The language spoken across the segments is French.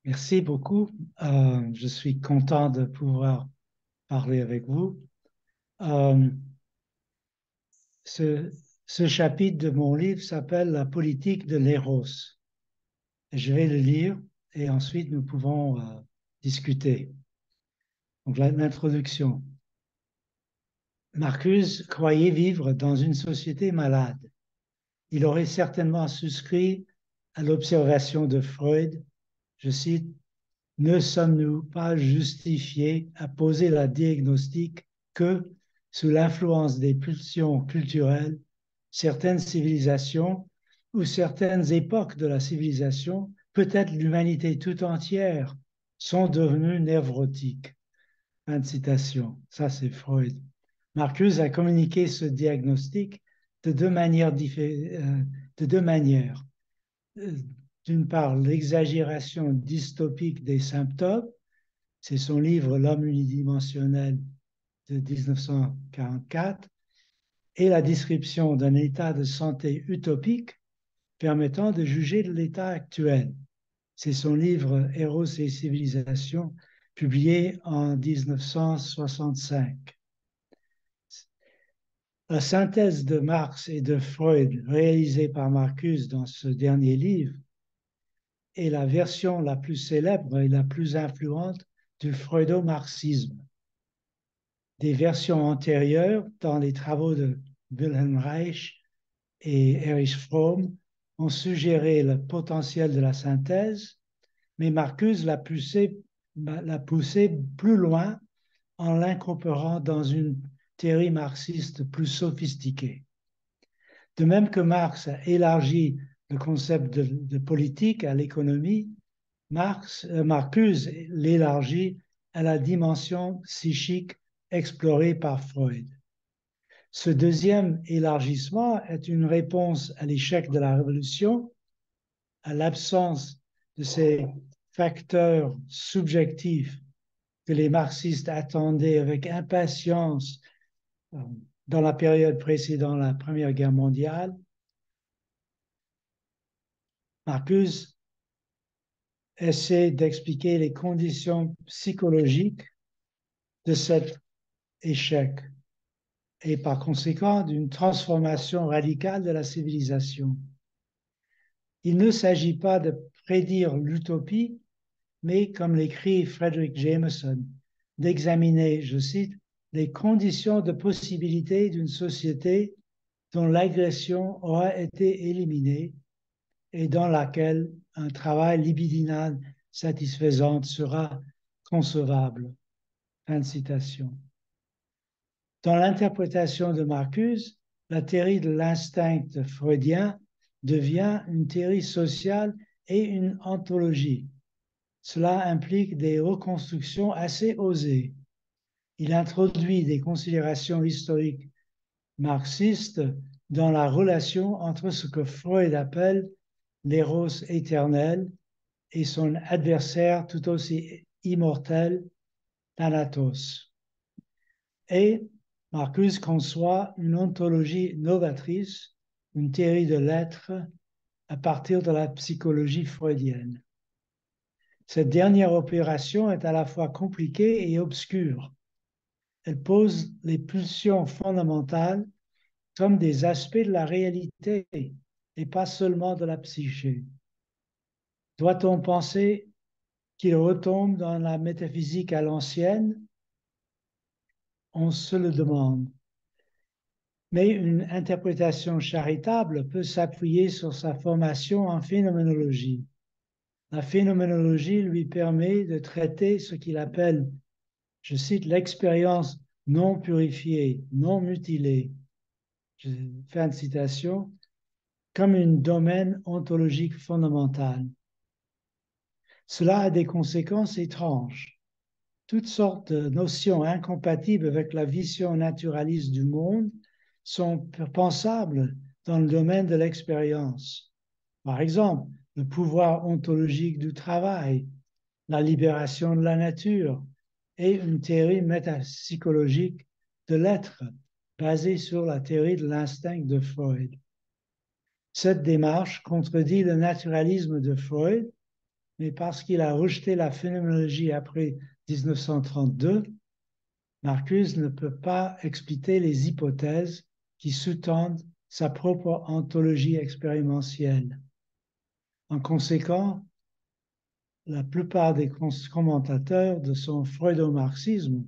Merci beaucoup. Je suis content de pouvoir parler avec vous. Euh, ce, ce chapitre de mon livre s'appelle La politique de l'Éros. Je vais le lire et ensuite nous pouvons discuter. Donc, l'introduction. Marcuse croyait vivre dans une société malade. Il aurait certainement souscrit à l'observation de Freud, je cite, ne sommes-nous pas justifiés à poser la diagnostic que, sous l'influence des pulsions culturelles, certaines civilisations ou certaines époques de la civilisation, peut-être l'humanité tout entière, sont devenues névrotiques. Fin de citation. Ça, c'est Freud. Marcuse a communiqué ce diagnostic de deux manières. De deux manières. Euh, D'une part, l'exagération dystopique des symptômes, c'est son livre L'homme unidimensionnel de 1944, et la description d'un état de santé utopique permettant de juger de l'état actuel. C'est son livre Héros et civilisation, publié en 1965. La synthèse de Marx et de Freud réalisée par Marcuse dans ce dernier livre est la version la plus célèbre et la plus influente du freudo-marxisme. Des versions antérieures dans les travaux de Wilhelm Reich et Erich Fromm ont suggéré le potentiel de la synthèse, mais Marcuse l'a poussé plus loin en l'incorporant dans une théorie marxiste plus sophistiquée. De même que Marx a élargi le concept de politique à l'économie, Marcuse l'élargit à la dimension psychique explorée par Freud. Ce deuxième élargissement est une réponse à l'échec de la Révolution, à l'absence de ces facteurs subjectifs que les marxistes attendaient avec impatience dans la période précédant la Première Guerre mondiale. Marcuse essaie d'expliquer les conditions psychologiques de cet échec et par conséquent d'une transformation radicale de la civilisation. Il ne s'agit pas de prédire l'utopie, mais, comme l'écrit Frederick Jameson, d'examiner, je cite, les conditions de possibilité d'une société dont l'agression aura été éliminée et dans laquelle un travail libidinal satisfaisant sera concevable. Fin de citation. Dans l'interprétation de Marcuse, la théorie de l'instinct freudien devient une théorie sociale et une ontologie. Cela implique des reconstructions assez osées. Il introduit des considérations historiques marxistes dans la relation entre ce que Freud appelle l'éros éternel et son adversaire tout aussi immortel, Thanatos. Et Marcuse conçoit une ontologie novatrice, une théorie de l'être à partir de la psychologie freudienne. Cette dernière opération est à la fois compliquée et obscure. Elle pose les pulsions fondamentales comme des aspects de la réalité et pas seulement de la psyché. Doit-on penser qu'il retombe dans la métaphysique à l'ancienne? On se le demande. Mais une interprétation charitable peut s'appuyer sur sa formation en phénoménologie. La phénoménologie lui permet de traiter ce qu'il appelle, je cite, l'expérience non purifiée, non mutilée, fin de citation, comme un domaine ontologique fondamental. Cela a des conséquences étranges. Toutes sortes de notions incompatibles avec la vision naturaliste du monde sont pensables dans le domaine de l'expérience. Par exemple, le pouvoir ontologique du travail, la libération de la nature et une théorie métapsychologique de l'être basée sur la théorie de l'instinct de Freud. Cette démarche contredit le naturalisme de Freud mais parce qu'il a rejeté la phénoménologie après 1932, Marcuse ne peut pas expliquer les hypothèses qui sous-tendent sa propre ontologie expérientielle. En conséquence, la plupart des commentateurs de son freudo-marxisme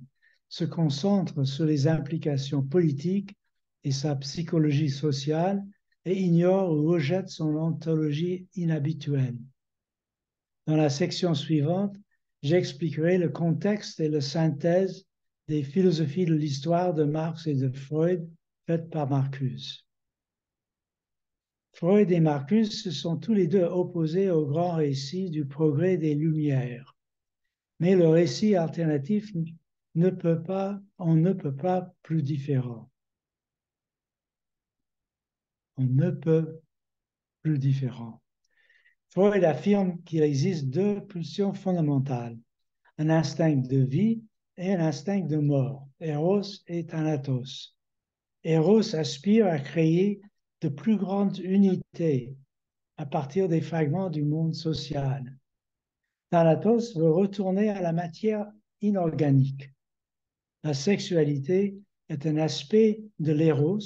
se concentrent sur les implications politiques et sa psychologie sociale et ignorent ou rejettent son ontologie inhabituelle. Dans la section suivante, j'expliquerai le contexte et la synthèse des philosophies de l'histoire de Marx et de Freud faites par Marcuse. Freud et Marcuse se sont tous les deux opposés au grand récit du progrès des Lumières. Mais le récit alternatif on ne peut pas plus différent. On ne peut plus différent. Freud affirme qu'il existe deux pulsions fondamentales, un instinct de vie et un instinct de mort, Eros et Thanatos. Eros aspire à créer de plus grandes unités à partir des fragments du monde social. Thanatos veut retourner à la matière inorganique. La sexualité est un aspect de l'éros,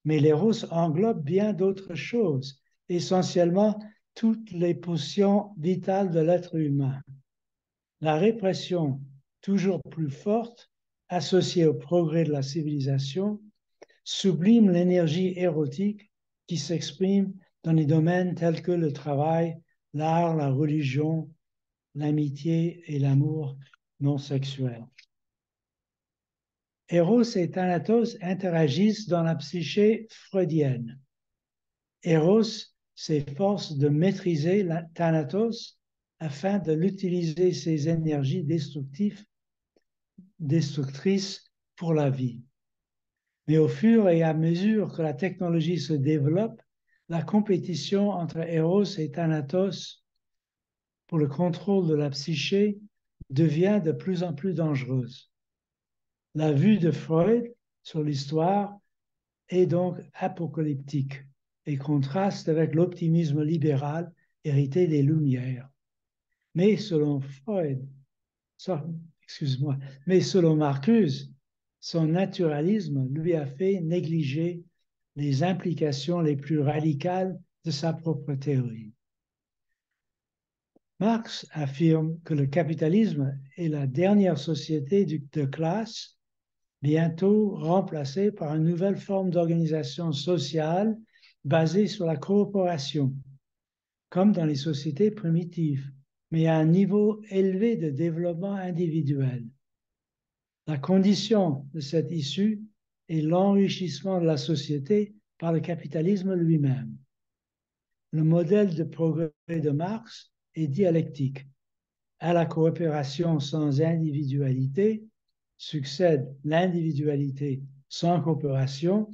mais l'éros englobe bien d'autres choses, essentiellement toutes les pulsions vitales de l'être humain. La répression, toujours plus forte, associée au progrès de la civilisation, sublime l'énergie érotique qui s'exprime dans les domaines tels que le travail, l'art, la religion, l'amitié et l'amour non sexuel. Eros et Thanatos interagissent dans la psyché freudienne. Eros s'efforce de maîtriser Thanatos afin de l'utiliser ses énergies destructrices pour la vie. Mais au fur et à mesure que la technologie se développe, la compétition entre Eros et Thanatos pour le contrôle de la psyché devient de plus en plus dangereuse. La vue de Freud sur l'histoire est donc apocalyptique et contraste avec l'optimisme libéral hérité des Lumières. Mais selon Marcuse, son naturalisme lui a fait négliger les implications les plus radicales de sa propre théorie. Marx affirme que le capitalisme est la dernière société de classe, bientôt remplacée par une nouvelle forme d'organisation sociale basée sur la coopération, comme dans les sociétés primitives, mais à un niveau élevé de développement individuel. La condition de cette issue est l'enrichissement de la société par le capitalisme lui-même. Le modèle de progrès de Marx est dialectique. À la coopération sans individualité succède l'individualité sans coopération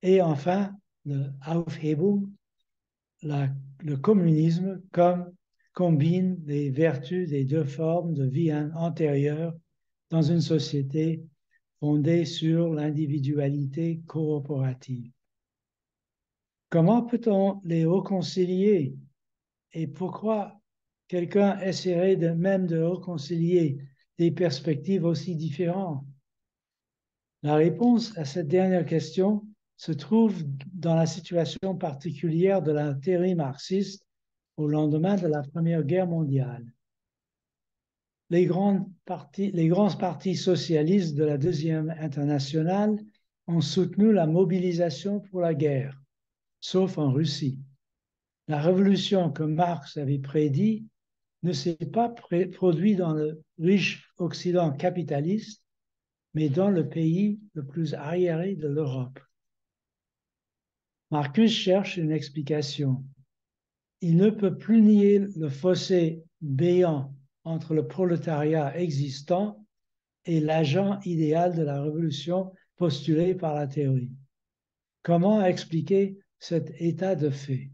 et enfin le Aufhebung, le communisme combine les vertus des deux formes de vie antérieures dans une société fondée sur l'individualité coopérative. Comment peut-on les réconcilier et pourquoi quelqu'un essaierait même de réconcilier des perspectives aussi différentes? La réponse à cette dernière question se trouve dans la situation particulière de la théorie marxiste au lendemain de la Première Guerre mondiale. Les grands partis socialistes de la Deuxième Internationale ont soutenu la mobilisation pour la guerre, sauf en Russie. La révolution que Marx avait prédit ne s'est pas produite dans le riche Occident capitaliste, mais dans le pays le plus arriéré de l'Europe. Marcuse cherche une explication. Il ne peut plus nier le fossé béant entre le prolétariat existant et l'agent idéal de la révolution postulé par la théorie. Comment expliquer cet état de fait?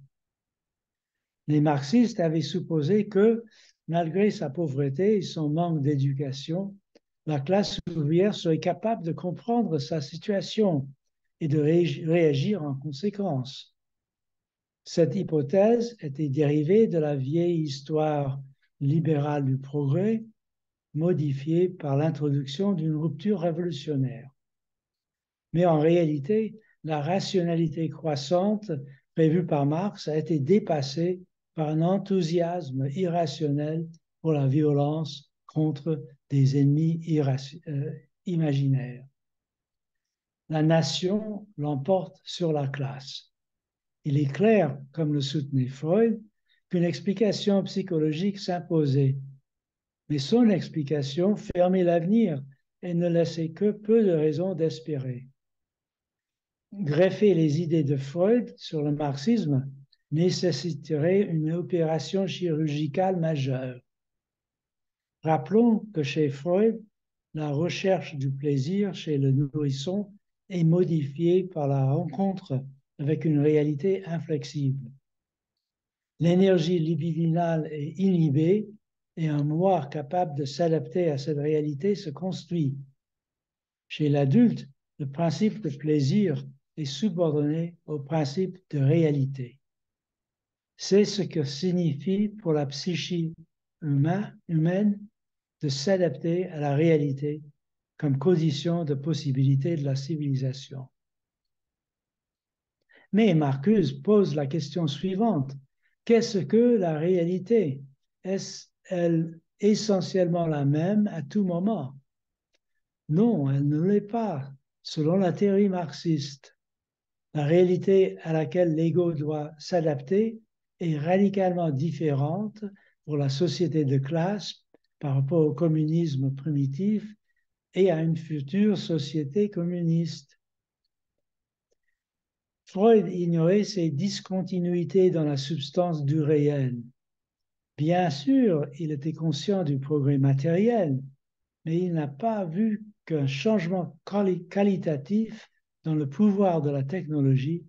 Les marxistes avaient supposé que, malgré sa pauvreté et son manque d'éducation, la classe ouvrière serait capable de comprendre sa situation et de réagir en conséquence. Cette hypothèse était dérivée de la vieille histoire libérale du progrès, modifiée par l'introduction d'une rupture révolutionnaire. Mais en réalité, la rationalité croissante prévue par Marx a été dépassée par un enthousiasme irrationnel pour la violence contre des ennemis imaginaires. La nation l'emporte sur la classe. Il est clair, comme le soutenait Freud, qu'une explication psychologique s'imposait, mais son explication fermait l'avenir et ne laissait que peu de raisons d'espérer. Greffer les idées de Freud sur le marxisme nécessiterait une opération chirurgicale majeure. Rappelons que chez Freud, la recherche du plaisir chez le nourrisson est modifiée par la rencontre avec une réalité inflexible. L'énergie libidinale est inhibée et un moi capable de s'adapter à cette réalité se construit. Chez l'adulte, le principe de plaisir est subordonné au principe de réalité. C'est ce que signifie pour la psyché humaine de s'adapter à la réalité comme condition de possibilité de la civilisation. Mais Marcuse pose la question suivante. Qu'est-ce que la réalité? Est-elle essentiellement la même à tout moment? Non, elle ne l'est pas, selon la théorie marxiste. La réalité à laquelle l'ego doit s'adapter est radicalement différente pour la société de classe par rapport au communisme primitif et à une future société communiste. Freud ignorait ces discontinuités dans la substance du réel. Bien sûr, il était conscient du progrès matériel, mais il n'a pas vu qu'un changement qualitatif dans le pouvoir de la technologie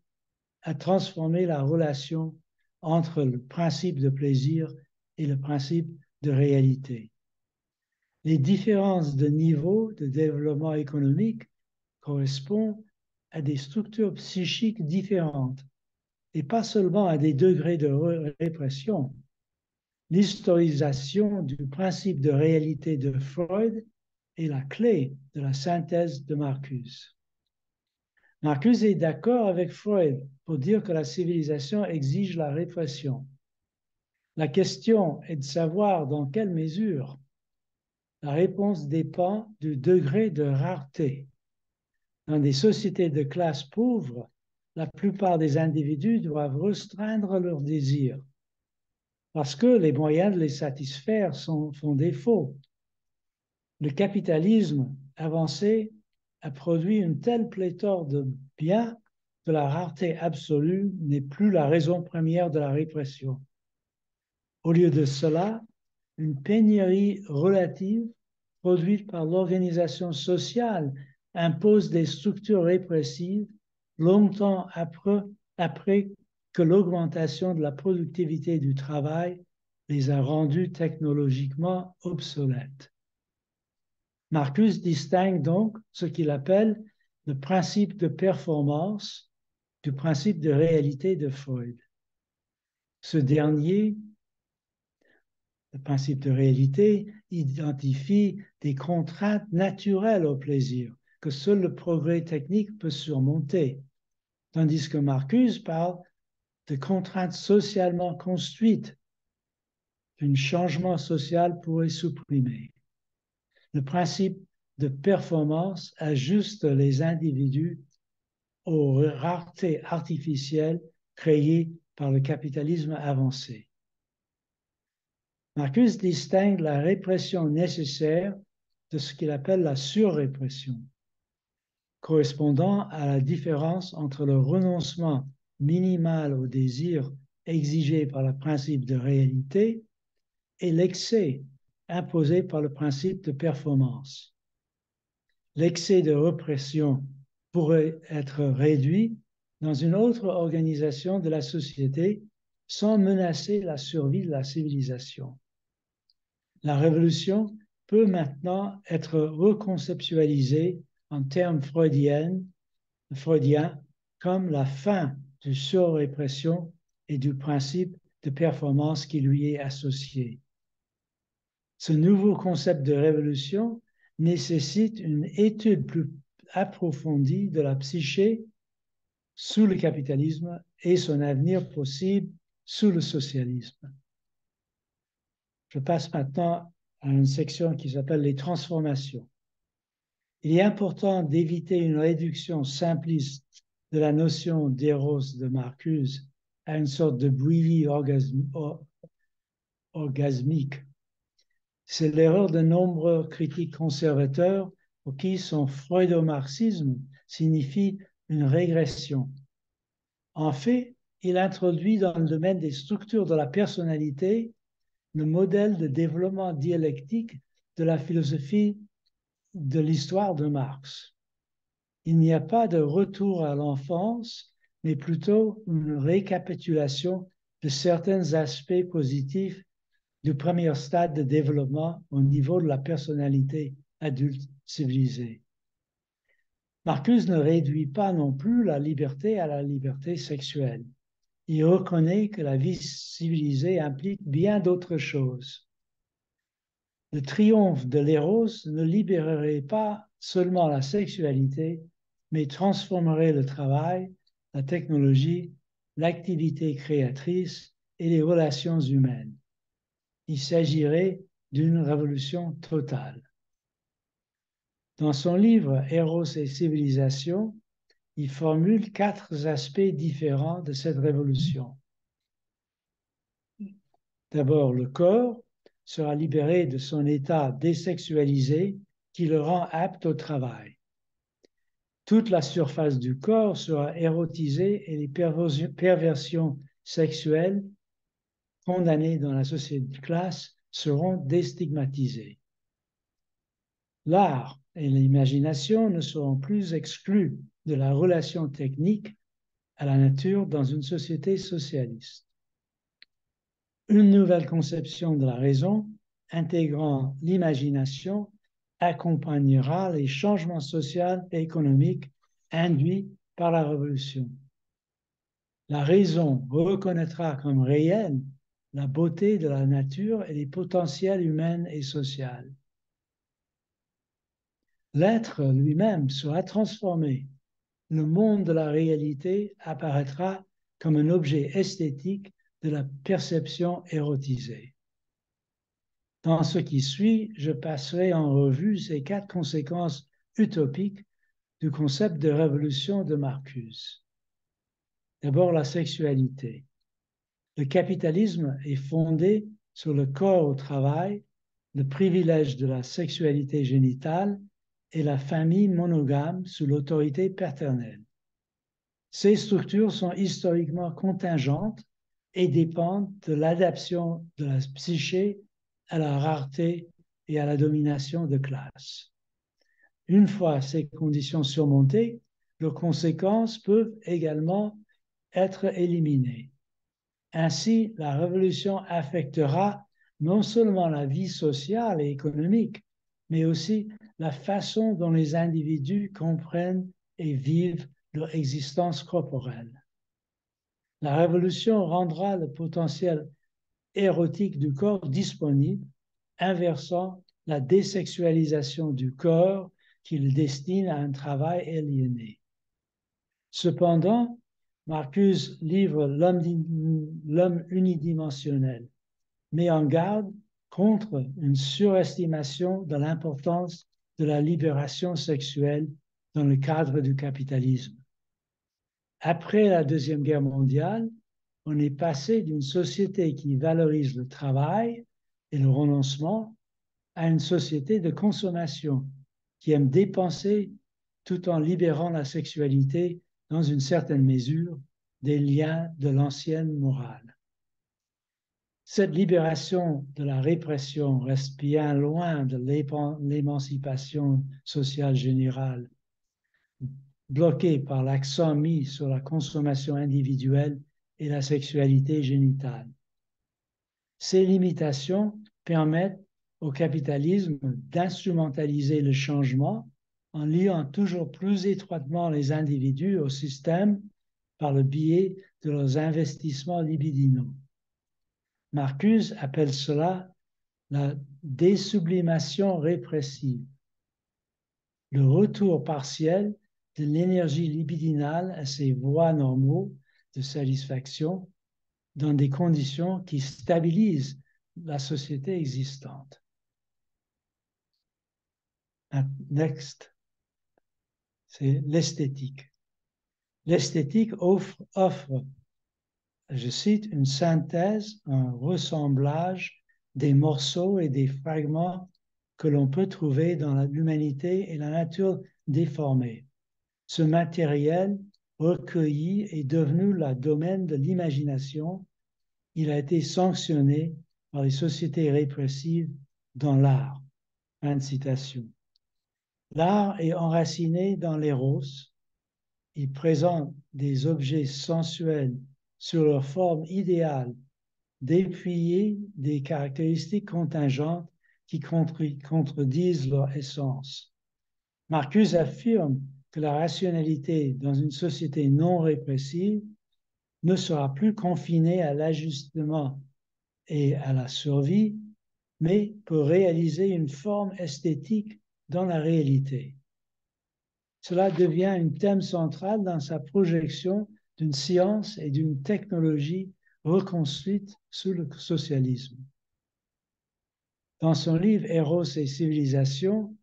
a transformé la relation entre le principe de plaisir et le principe de réalité. Les différences de niveau de développement économique correspondent à des structures psychiques différentes et pas seulement à des degrés de répression. L'historisation du principe de réalité de Freud est la clé de la synthèse de Marcuse. Marcuse est d'accord avec Freud pour dire que la civilisation exige la répression. La question est de savoir dans quelle mesure. La réponse dépend du degré de rareté. Dans des sociétés de classe pauvre, la plupart des individus doivent restreindre leurs désirs parce que les moyens de les satisfaire font défaut. Le capitalisme avancé a produit une telle pléthore de biens que la rareté absolue n'est plus la raison première de la répression. Au lieu de cela, une pénurie relative produite par l'organisation sociale impose des structures répressives longtemps après que l'augmentation de la productivité du travail les a rendus technologiquement obsolètes. Marcuse distingue donc ce qu'il appelle le principe de performance du principe de réalité de Freud. Ce dernier, le principe de réalité, identifie des contraintes naturelles au plaisir que seul le progrès technique peut surmonter, tandis que Marcuse parle de contraintes socialement construites qu'un changement social pourrait supprimer. Le principe de performance ajuste les individus aux raretés artificielles créées par le capitalisme avancé. Marcuse distingue la répression nécessaire de ce qu'il appelle la surrépression, correspondant à la différence entre le renoncement minimal au désir exigé par le principe de réalité et l'excès imposé par le principe de performance. L'excès de répression pourrait être réduit dans une autre organisation de la société sans menacer la survie de la civilisation. La révolution peut maintenant être reconceptualisée en termes freudiens comme la fin de surrépression et du principe de performance qui lui est associé. Ce nouveau concept de révolution nécessite une étude plus approfondie de la psyché sous le capitalisme et son avenir possible sous le socialisme. Je passe maintenant à une section qui s'appelle les transformations. Il est important d'éviter une réduction simpliste de la notion d'éros de Marcuse à une sorte de bouillie orgasmique. C'est l'erreur de nombreux critiques conservateurs pour qui son freudo-marxisme signifie une régression. En fait, il introduit dans le domaine des structures de la personnalité le modèle de développement dialectique de la philosophie de l'histoire de Marx. Il n'y a pas de retour à l'enfance, mais plutôt une récapitulation de certains aspects positifs du premier stade de développement au niveau de la personnalité adulte civilisée. Marcuse ne réduit pas non plus la liberté à la liberté sexuelle. Il reconnaît que la vie civilisée implique bien d'autres choses. Le triomphe de l'éros ne libérerait pas seulement la sexualité, mais transformerait le travail, la technologie, l'activité créatrice et les relations humaines. Il s'agirait d'une révolution totale. Dans son livre Héros et civilisation, il formule 4 aspects différents de cette révolution. D'abord, le corps sera libéré de son état désexualisé qui le rend apte au travail. Toute la surface du corps sera érotisée et les perversions sexuelles condamnées dans la société de classe seront déstigmatisées. L'art et l'imagination ne seront plus exclus de la relation technique à la nature dans une société socialiste. Une nouvelle conception de la raison, intégrant l'imagination, accompagnera les changements sociaux et économiques induits par la révolution. La raison reconnaîtra comme réelle la beauté de la nature et les potentiels humains et sociaux. L'être lui-même sera transformé. Le monde de la réalité apparaîtra comme un objet esthétique de la perception érotisée. Dans ce qui suit, je passerai en revue ces 4 conséquences utopiques du concept de révolution de Marcuse. D'abord, la sexualité. Le capitalisme est fondé sur le corps au travail, le privilège de la sexualité génitale et la famille monogame sous l'autorité paternelle. Ces structures sont historiquement contingentes et dépendent de l'adaptation de la psyché à la rareté et à la domination de classe. Une fois ces conditions surmontées, leurs conséquences peuvent également être éliminées. Ainsi, la révolution affectera non seulement la vie sociale et économique, mais aussi la façon dont les individus comprennent et vivent leur existence corporelle. La révolution rendra le potentiel érotique du corps disponible, inversant la désexualisation du corps qui le destine à un travail aliéné. Cependant, Marcuse livre l'homme unidimensionnel, met en garde contre une surestimation de l'importance de la libération sexuelle dans le cadre du capitalisme. Après la Deuxième Guerre mondiale, on est passé d'une société qui valorise le travail et le renoncement à une société de consommation qui aime dépenser tout en libérant la sexualité dans une certaine mesure des liens de l'ancienne morale. Cette libération de la répression reste bien loin de l'émancipation sociale générale, bloquée par l'accent mis sur la consommation individuelle et la sexualité génitale. Ces limitations permettent au capitalisme d'instrumentaliser le changement en liant toujours plus étroitement les individus au système par le biais de leurs investissements libidinaux. Marcuse appelle cela la désublimation répressive, le retour partiel de l'énergie libidinale à ses voies normaux de satisfaction dans des conditions qui stabilisent la société existante. Next, c'est l'esthétique. L'esthétique offre, je cite, une synthèse, un ressemblage des morceaux et des fragments que l'on peut trouver dans l'humanité et la nature déformée. Ce matériel recueilli est devenu le domaine de l'imagination. Il a été sanctionné par les sociétés répressives dans l'art. Fin de citation. L'art est enraciné dans l'éros. Il présente des objets sensuels sur leur forme idéale, dépouillés des caractéristiques contingentes qui contredisent leur essence. Marcuse affirme que la rationalité dans une société non répressive ne sera plus confinée à l'ajustement et à la survie, mais peut réaliser une forme esthétique dans la réalité. Cela devient un thème central dans sa projection d'une science et d'une technologie reconstruite sous le socialisme. Dans son livre Eros et civilisation,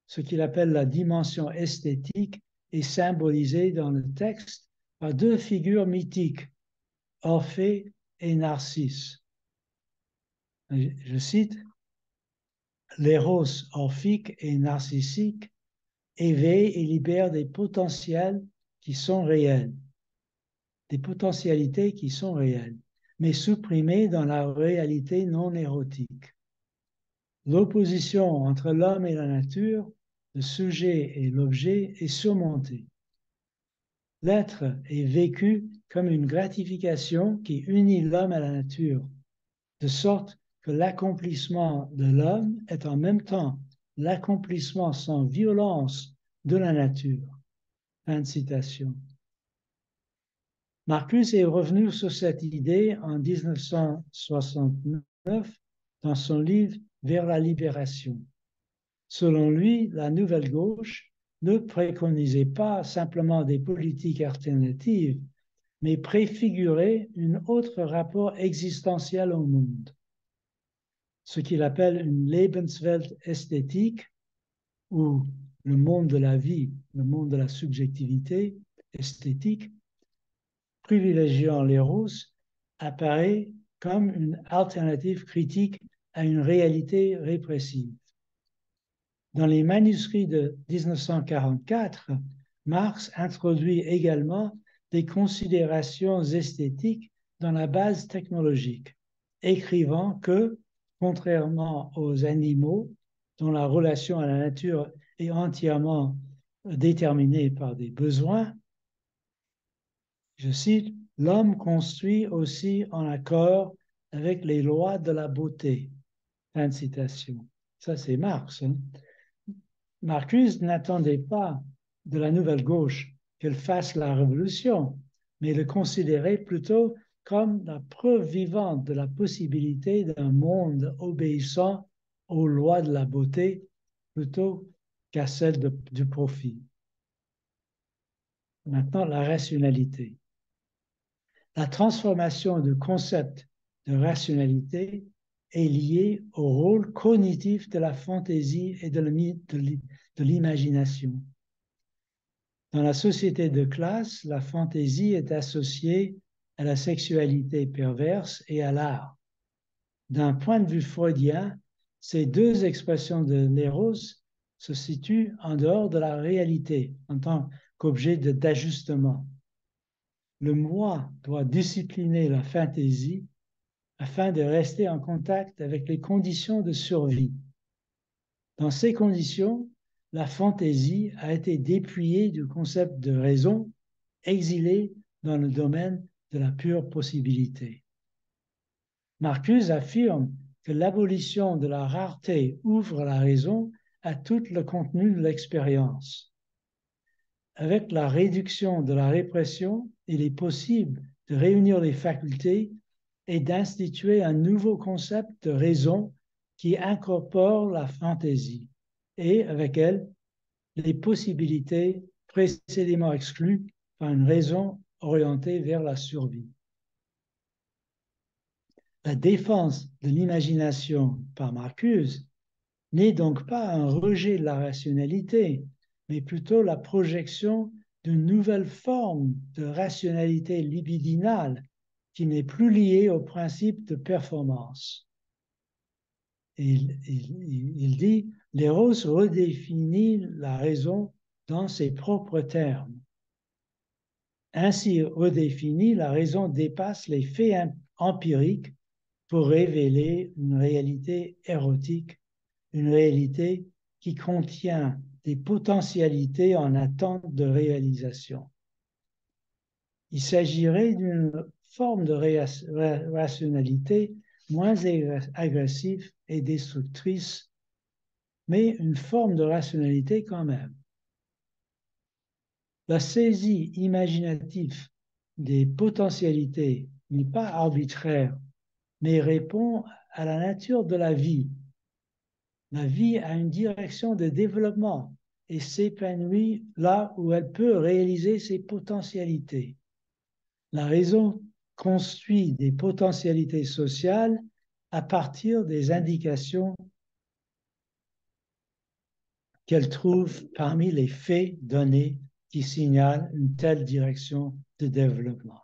ce qu'il appelle la dimension esthétique est symbolisée dans le texte par deux figures mythiques, Orphée et Narcisse. Je cite, l'éros orphique et narcissique éveille et libère des potentiels qui sont réels, des potentialités qui sont réelles, mais supprimées dans la réalité non érotique. L'opposition entre l'homme et la nature, le sujet et l'objet est surmontée. L'être est vécu comme une gratification qui unit l'homme à la nature, de sorte que l'accomplissement de l'homme est en même temps l'accomplissement sans violence de la nature. Fin de citation. Marcuse est revenu sur cette idée en 1969 dans son livre Vers la libération. Selon lui, la nouvelle gauche ne préconisait pas simplement des politiques alternatives, mais préfigurait un autre rapport existentiel au monde. Ce qu'il appelle une Lebenswelt esthétique, ou le monde de la vie, le monde de la subjectivité esthétique, privilégiant l'éros, apparaît comme une alternative critique à une réalité répressive. Dans les manuscrits de 1944, Marx introduit également des considérations esthétiques dans la base technologique, écrivant que, contrairement aux animaux, dont la relation à la nature est entièrement déterminée par des besoins, je cite, l'homme construit aussi en accord avec les lois de la beauté. Fin de citation. Ça, c'est Marx. Hein? Marcuse n'attendait pas de la nouvelle gauche qu'elle fasse la révolution, mais le considérait plutôt comme la preuve vivante de la possibilité d'un monde obéissant aux lois de la beauté plutôt qu'à celles du profit. Maintenant, la rationalité. La transformation du concept de rationalité est liée au rôle cognitif de la fantaisie et de l'imagination. Dans la société de classe, la fantaisie est associée à la sexualité perverse et à l'art. D'un point de vue freudien, ces deux expressions de l'éros se situent en dehors de la réalité en tant qu'objet d'ajustement. Le moi doit discipliner la fantaisie afin de rester en contact avec les conditions de survie. Dans ces conditions, la fantaisie a été dépouillée du concept de raison, exilée dans le domaine de la pure possibilité. Marcuse affirme que l'abolition de la rareté ouvre la raison à tout le contenu de l'expérience. Avec la réduction de la répression, il est possible de réunir les facultés et d'instituer un nouveau concept de raison qui incorpore la fantaisie et, avec elle, les possibilités précédemment exclues par une raison orientée vers la survie. La défense de l'imagination par Marcuse n'est donc pas un rejet de la rationalité, mais plutôt la projection d'une nouvelle forme de rationalité libidinale qui n'est plus liée au principe de performance. Il dit, L'éros redéfinit la raison dans ses propres termes. Ainsi redéfinie, la raison dépasse les faits empiriques pour révéler une réalité érotique, une réalité qui contient des potentialités en attente de réalisation. Il s'agirait d'une forme de rationalité moins agressive et destructrice, mais une forme de rationalité quand même. La saisie imaginative des potentialités n'est pas arbitraire, mais répond à la nature de la vie. La vie a une direction de développement et s'épanouit là où elle peut réaliser ses potentialités. La raison construit des potentialités sociales à partir des indications qu'elle trouve parmi les faits donnés qui signalent une telle direction de développement.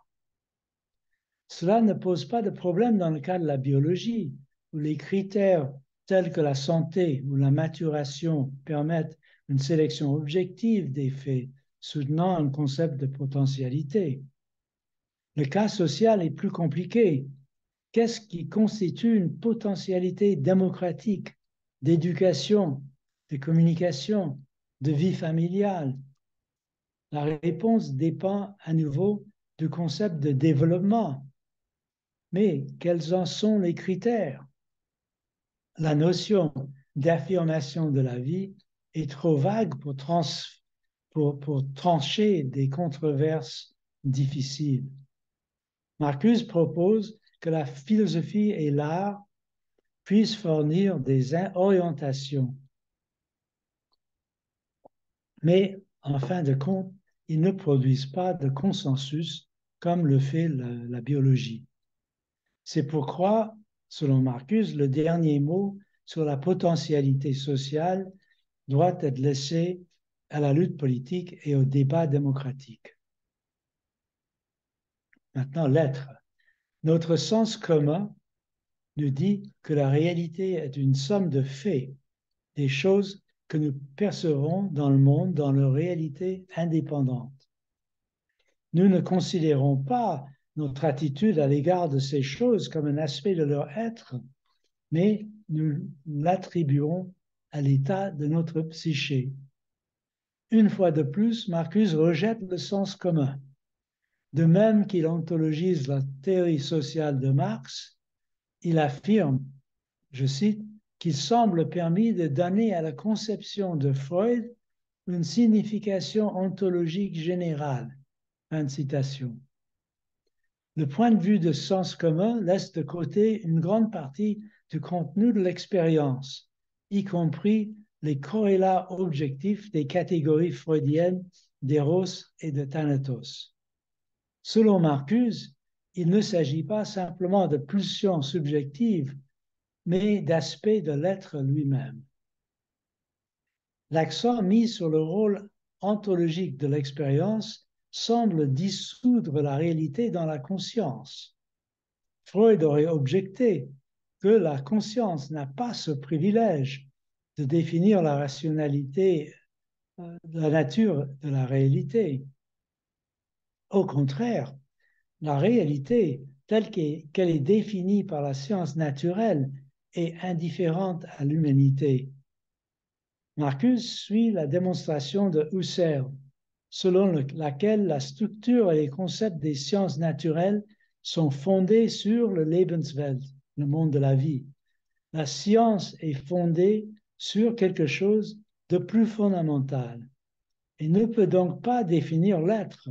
Cela ne pose pas de problème dans le cas de la biologie, où les critères tels que la santé ou la maturation permettent une sélection objective des faits, soutenant un concept de potentialité. Le cas social est plus compliqué. Qu'est-ce qui constitue une potentialité démocratique, d'éducation, de communication, de vie familiale? La réponse dépend à nouveau du concept de développement. Mais quels en sont les critères? La notion d'affirmation de la vie est trop vague pour trancher des controverses difficiles. Marcuse propose que la philosophie et l'art puissent fournir des orientations. Mais en fin de compte, ils ne produisent pas de consensus comme le fait la biologie. C'est pourquoi, selon Marcuse, le dernier mot sur la potentialité sociale doit être laissé à la lutte politique et au débat démocratique. Maintenant, l'être. Notre sens commun nous dit que la réalité est une somme de faits, des choses que nous percevons dans le monde dans leur réalité indépendante. Nous ne considérons pas notre attitude à l'égard de ces choses comme un aspect de leur être, mais nous l'attribuons à l'état de notre psyché. Une fois de plus, Marcuse rejette le sens commun. De même qu'il ontologise la théorie sociale de Marx, il affirme, je cite, qu'il semble permis de donner à la conception de Freud une signification ontologique générale. Fin de citation. Le point de vue de sens commun laisse de côté une grande partie du contenu de l'expérience, y compris les corrélats objectifs des catégories freudiennes d'éros et de thanatos. Selon Marcuse, il ne s'agit pas simplement de pulsions subjectives, mais d'aspects de l'être lui-même. L'accent mis sur le rôle ontologique de l'expérience semble dissoudre la réalité dans la conscience. Freud aurait objecté que la conscience n'a pas ce privilège de définir la rationalité, la nature de la réalité. Au contraire, la réalité, telle qu'elle est définie par la science naturelle, est indifférente à l'humanité. Marcuse suit la démonstration de Husserl, selon laquelle la structure et les concepts des sciences naturelles sont fondés sur le Lebenswelt, le monde de la vie. La science est fondée sur quelque chose de plus fondamental et ne peut donc pas définir l'être.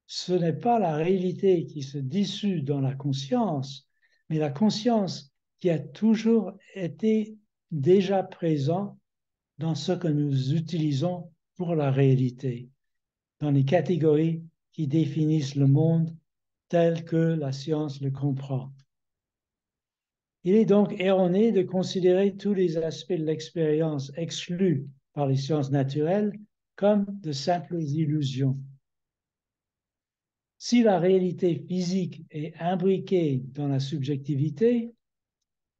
Ce n'est pas la réalité qui se dissout dans la conscience, mais la conscience qui a toujours été déjà présent dans ce que nous utilisons pour la réalité, dans les catégories qui définissent le monde tel que la science le comprend. Il est donc erroné de considérer tous les aspects de l'expérience exclus par les sciences naturelles comme de simples illusions. Si la réalité physique est imbriquée dans la subjectivité,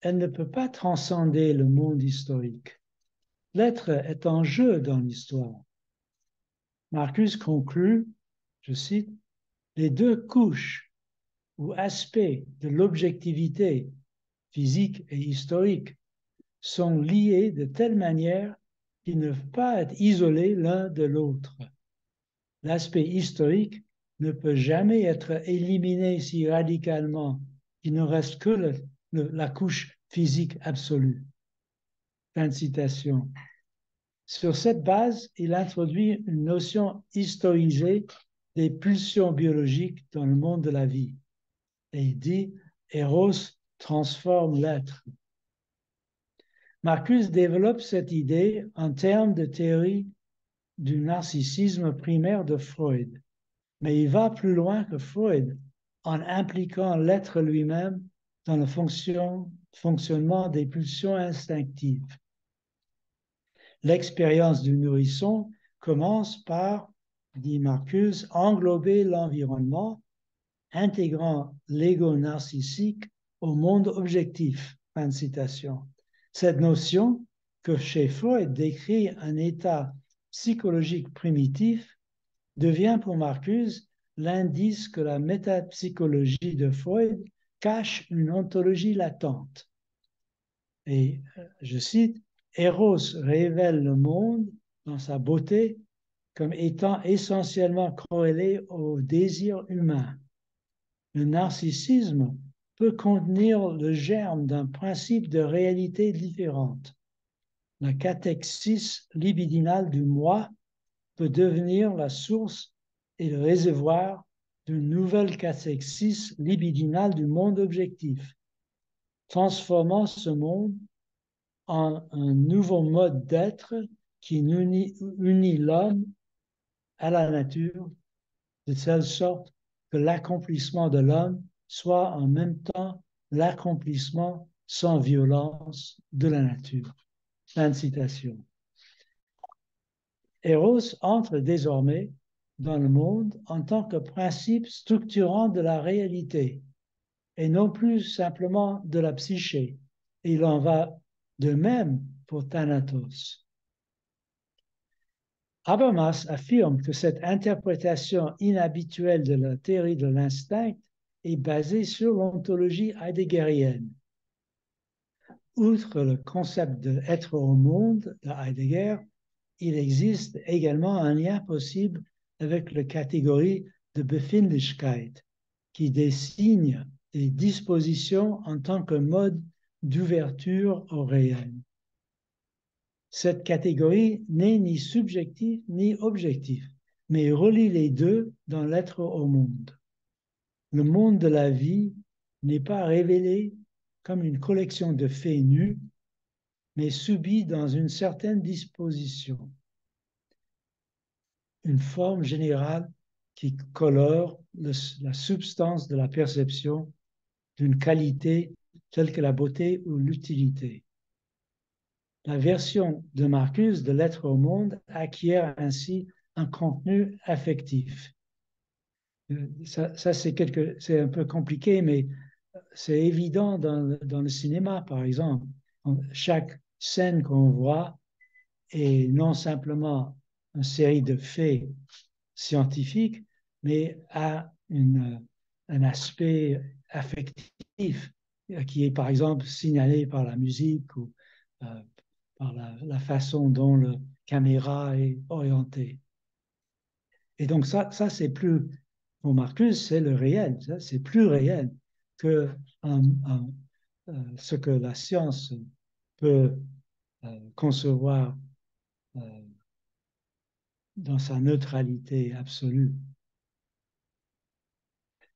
elle ne peut pas transcender le monde historique. L'être est en jeu dans l'histoire. Marcus conclut, je cite, les deux couches ou aspects de l'objectivité physique et historique sont liés de telle manière qu'ils ne peuvent pas être isolés l'un de l'autre. L'aspect historique ne peut jamais être éliminé si radicalement qu'il ne reste que la couche physique absolue. Fin de citation. Sur cette base, il introduit une notion historisée des pulsions biologiques dans le monde de la vie. Et il dit « Eros transforme l'être ». Marcus développe cette idée en termes de théorie du narcissisme primaire de Freud. Mais il va plus loin que Freud en impliquant l'être lui-même dans le fonctionnement des pulsions instinctives. L'expérience du nourrisson commence par, dit Marcus, englober l'environnement, intégrant l'ego narcissique au monde objectif. Fin de citation. Cette notion, que chez Freud décrit un état psychologique primitif, devient pour Marcus l'indice que la métapsychologie de Freud cache une ontologie latente. Et je cite, Eros révèle le monde dans sa beauté comme étant essentiellement corrélé au désir humain. Le narcissisme peut contenir le germe d'un principe de réalité différente. La catexis libidinale du moi peut devenir la source et le réservoir d'une nouvelle catexis libidinale du monde objectif, transformant ce monde en un nouveau mode d'être qui unit l'homme à la nature de telle sorte que l'accomplissement de l'homme soit en même temps l'accomplissement sans violence de la nature. Fin de citation. Eros entre désormais dans le monde en tant que principe structurant de la réalité et non plus simplement de la psyché. Et il en va de même pour Thanatos. Habermas affirme que cette interprétation inhabituelle de la théorie de l'instinct est basée sur l'ontologie heideggerienne. Outre le concept d'être au monde de Heidegger, il existe également un lien possible avec la catégorie de Befindlichkeit, qui désigne des dispositions en tant que mode d'ouverture au réel. Cette catégorie n'est ni subjective ni objective, mais relie les deux dans l'être au monde. Le monde de la vie n'est pas révélé comme une collection de faits nus, mais subi dans une certaine disposition, une forme générale qui colore la substance de la perception d'une qualité telle que la beauté ou l'utilité. La version de Marcus de l'être au monde acquiert ainsi un contenu affectif. Ça c'est un peu compliqué, mais c'est évident dans le cinéma, par exemple. Chaque scène qu'on voit est non simplement une série de faits scientifiques, mais a un aspect affectif qui est, par exemple, signalé par la musique ou par la façon dont la caméra est orientée. Et donc ça c'est plus, pour Marcus, c'est le réel, c'est plus réel que ce que la science peut concevoir dans sa neutralité absolue.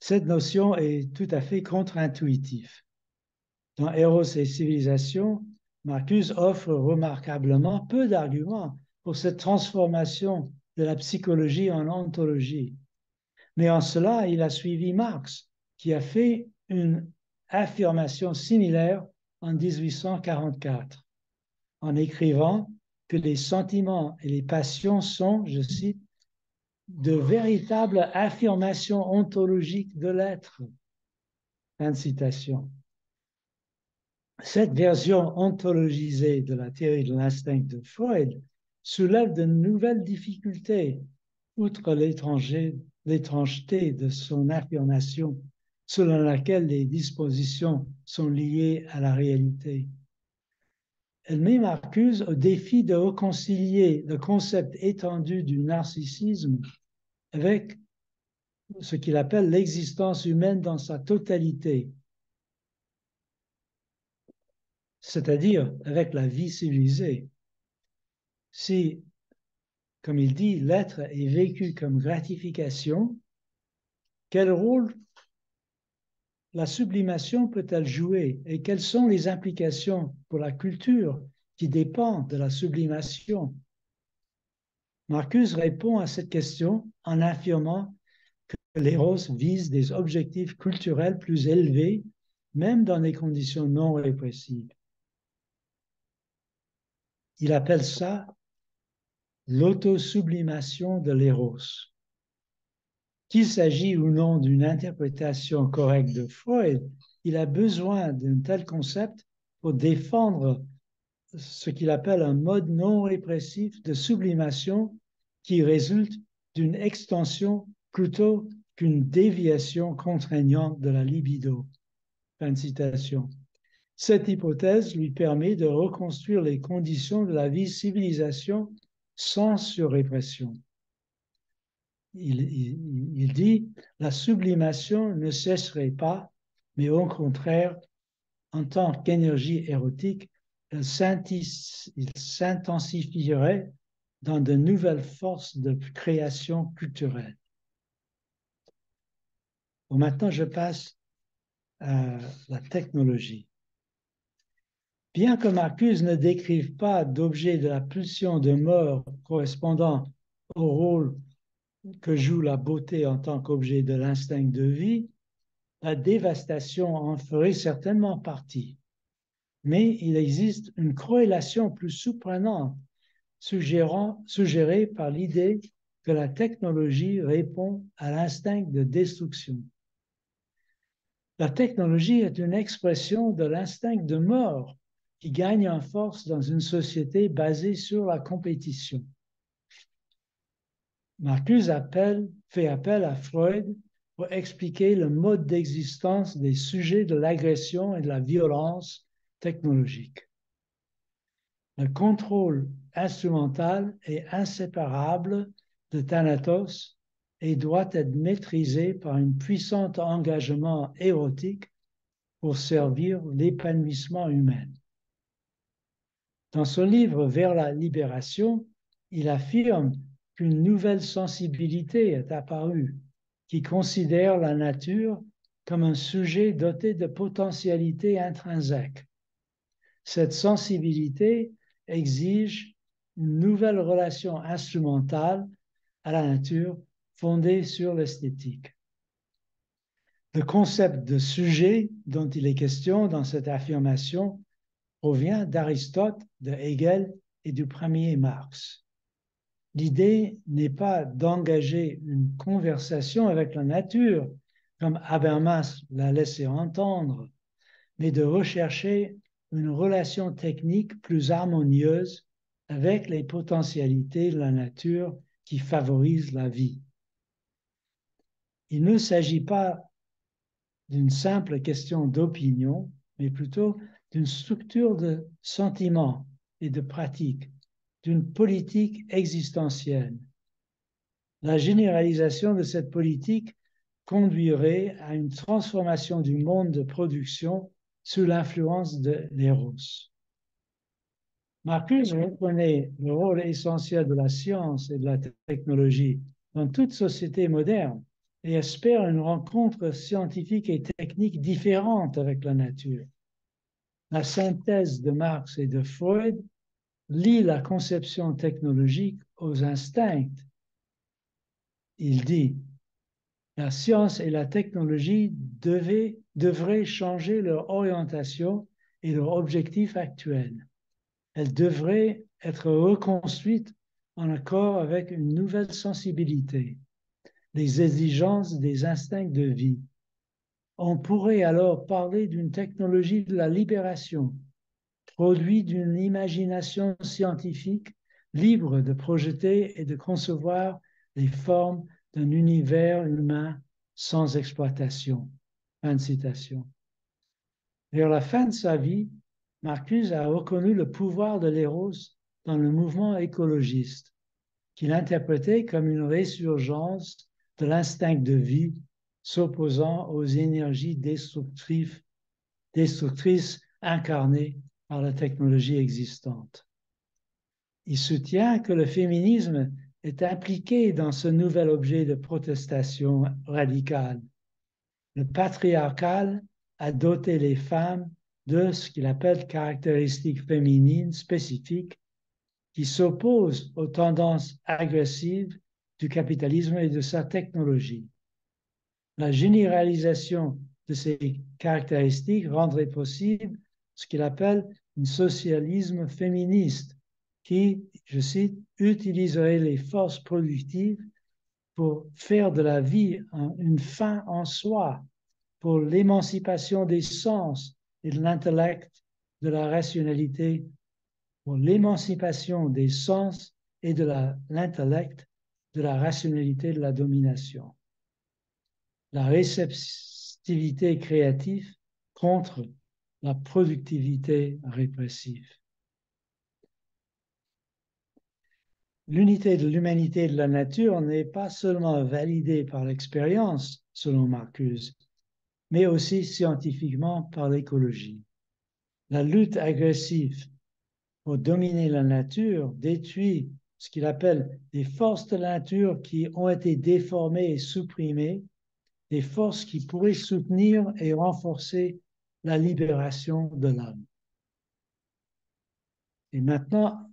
Cette notion est tout à fait contre-intuitive. Dans Eros et civilisation, Marcuse offre remarquablement peu d'arguments pour cette transformation de la psychologie en ontologie. Mais en cela, il a suivi Marx, qui a fait une affirmation similaire en 1844, en écrivant que les sentiments et les passions sont, je cite, de véritables affirmations ontologiques de l'être. Fin de citation. Cette version ontologisée de la théorie de l'instinct de Freud soulève de nouvelles difficultés, outre l'étrangeté de son affirmation selon laquelle les dispositions sont liées à la réalité. Elle met Marcuse au défi de réconcilier le concept étendu du narcissisme avec ce qu'il appelle l'existence humaine dans sa totalité, c'est-à-dire avec la vie civilisée. Si, comme il dit, l'être est vécu comme gratification, quel rôle la sublimation peut-elle jouer et quelles sont les implications pour la culture qui dépend de la sublimation? Marcuse répond à cette question en affirmant que l'éros vise des objectifs culturels plus élevés, même dans des conditions non répressives. Il appelle ça l'autosublimation de l'éros. Qu'il s'agit ou non d'une interprétation correcte de Freud, il a besoin d'un tel concept pour défendre ce qu'il appelle un mode non répressif de sublimation qui résulte d'une extension plutôt qu'une déviation contraignante de la libido. Fin de citation. Cette hypothèse lui permet de reconstruire les conditions de la vie civilisation sans surrépression. Il dit la sublimation ne cesserait pas, mais au contraire, en tant qu'énergie érotique, elle s'intensifierait dans de nouvelles forces de création culturelle. Bon, maintenant, je passe à la technologie. Bien que Marcuse ne décrive pas d'objet de la pulsion de mort correspondant au rôle que joue la beauté en tant qu'objet de l'instinct de vie, la dévastation en ferait certainement partie. Mais il existe une corrélation plus surprenante suggérée par l'idée que la technologie répond à l'instinct de destruction. La technologie est une expression de l'instinct de mort qui gagne en force dans une société basée sur la compétition. Marcuse fait appel à Freud pour expliquer le mode d'existence des sujets de l'agression et de la violence technologique. Le contrôle instrumental est inséparable de Thanatos et doit être maîtrisé par un puissant engagement érotique pour servir l'épanouissement humain. Dans son livre Vers la libération, il affirme qu'une nouvelle sensibilité est apparue qui considère la nature comme un sujet doté de potentialités intrinsèques. Cette sensibilité exige une nouvelle relation instrumentale à la nature fondée sur l'esthétique. Le concept de sujet dont il est question dans cette affirmation provient d'Aristote, de Hegel et du premier Marx. L'idée n'est pas d'engager une conversation avec la nature, comme Habermas l'a laissé entendre, mais de rechercher une relation technique plus harmonieuse avec les potentialités de la nature qui favorisent la vie. Il ne s'agit pas d'une simple question d'opinion, mais plutôt d'une structure de sentiments et de pratiques, d'une politique existentielle. La généralisation de cette politique conduirait à une transformation du monde de production sous l'influence de l'éros. Marcuse reconnaît le rôle essentiel de la science et de la technologie dans toute société moderne et espère une rencontre scientifique et technique différente avec la nature. la synthèse de Marx et de Freud lie la conception technologique aux instincts. Il dit, la science et la technologie devraient changer leur orientation et leur objectif actuel. Elles devraient être reconstruites en accord avec une nouvelle sensibilité, les exigences des instincts de vie. On pourrait alors parler d'une technologie de la libération, produit d'une imagination scientifique libre de projeter et de concevoir les formes d'un univers humain sans exploitation. Fin de citation. Vers la fin de sa vie, Marcuse a reconnu le pouvoir de l'éros dans le mouvement écologiste, qu'il interprétait comme une résurgence de l'instinct de vie s'opposant aux énergies destructrices incarnées par la technologie existante. Il soutient que le féminisme est impliqué dans ce nouvel objet de protestation radicale. Le patriarcal a doté les femmes de ce qu'il appelle caractéristiques féminines spécifiques qui s'opposent aux tendances agressives du capitalisme et de sa technologie. La généralisation de ces caractéristiques rendrait possible ce qu'il appelle un socialisme féministe qui, je cite, utiliserait les forces productives pour faire de la vie une fin en soi, pour l'émancipation des sens et de l'intellect, de la rationalité, pour l'émancipation des sens et de l'intellect, de la rationalité, de la domination. La réceptivité créative contre la productivité répressive. L'unité de l'humanité et de la nature n'est pas seulement validée par l'expérience, selon Marcuse, mais aussi scientifiquement par l'écologie. La lutte agressive pour dominer la nature détruit ce qu'il appelle des forces de la nature qui ont été déformées et supprimées, des forces qui pourraient soutenir et renforcer la libération de l'homme. Et maintenant,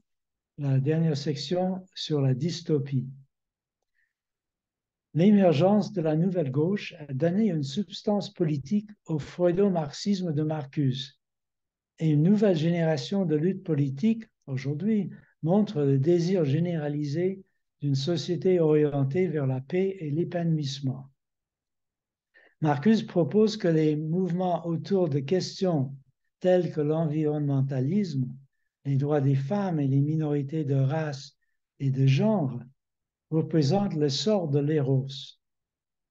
la dernière section sur la dystopie. L'émergence de la nouvelle gauche a donné une substance politique au freudo-marxisme de Marcuse. Et une nouvelle génération de luttes politiques, aujourd'hui, montre le désir généralisé d'une société orientée vers la paix et l'épanouissement. Marcuse propose que les mouvements autour de questions telles que l'environnementalisme, les droits des femmes et les minorités de race et de genre représentent le sort de l'éros.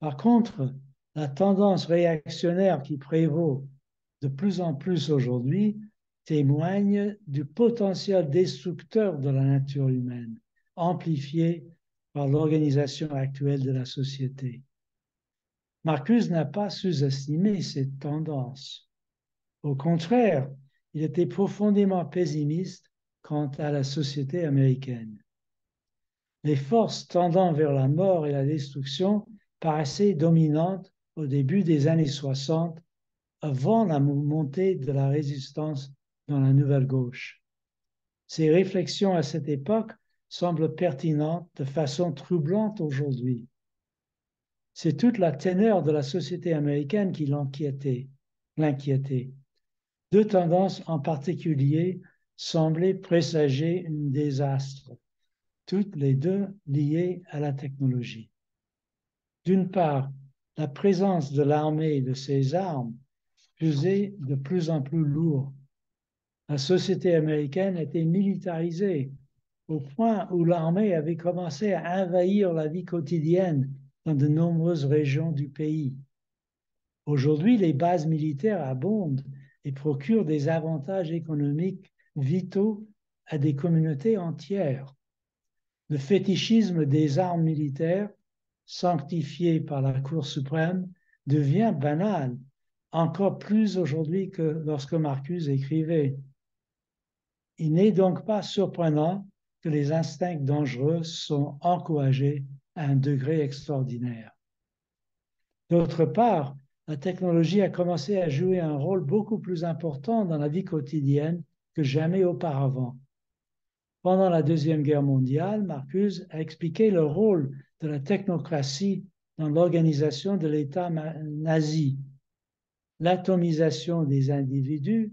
Par contre, la tendance réactionnaire qui prévaut de plus en plus aujourd'hui témoigne du potentiel destructeur de la nature humaine, amplifié par l'organisation actuelle de la société. Marcuse n'a pas sous-estimé cette tendance. Au contraire, il était profondément pessimiste quant à la société américaine. Les forces tendant vers la mort et la destruction paraissaient dominantes au début des années 60, avant la montée de la résistance dans la nouvelle gauche. Ces réflexions à cette époque semblent pertinentes de façon troublante aujourd'hui. C'est toute la teneur de la société américaine qui l'inquiétait. Deux tendances en particulier semblaient présager un désastre, toutes les deux liées à la technologie. D'une part, la présence de l'armée et de ses armes pesait de plus en plus lourd. La société américaine était militarisée au point où l'armée avait commencé à envahir la vie quotidienne dans de nombreuses régions du pays. Aujourd'hui, les bases militaires abondent et procurent des avantages économiques vitaux à des communautés entières. Le fétichisme des armes militaires, sanctifié par la Cour suprême, devient banal, encore plus aujourd'hui que lorsque Marcuse écrivait. Il n'est donc pas surprenant que les instincts dangereux sont encouragés à un degré extraordinaire. D'autre part, la technologie a commencé à jouer un rôle beaucoup plus important dans la vie quotidienne que jamais auparavant. Pendant la Deuxième Guerre mondiale, Marcuse a expliqué le rôle de la technocratie dans l'organisation de l'État nazi, l'atomisation des individus,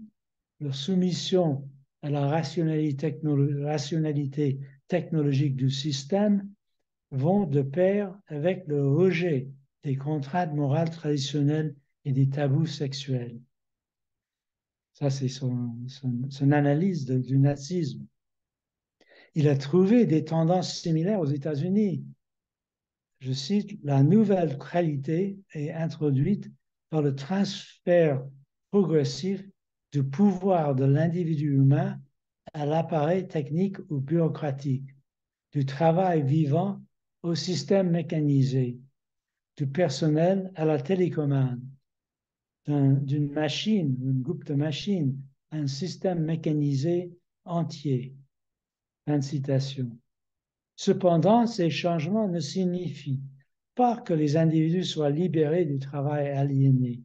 leur soumission à la rationalité technologique du système vont de pair avec le rejet des contraintes morales traditionnelles et des tabous sexuels. Ça, c'est son analyse du nazisme. Il a trouvé des tendances similaires aux États-Unis. Je cite, la nouvelle qualité est introduite par le transfert progressif du pouvoir de l'individu humain à l'appareil technique ou bureaucratique, du travail vivant au système mécanisé, du personnel à la télécommande, d'une machine, d'un groupe de machines, à un système mécanisé entier. Fin de citation. Cependant, ces changements ne signifient pas que les individus soient libérés du travail aliéné.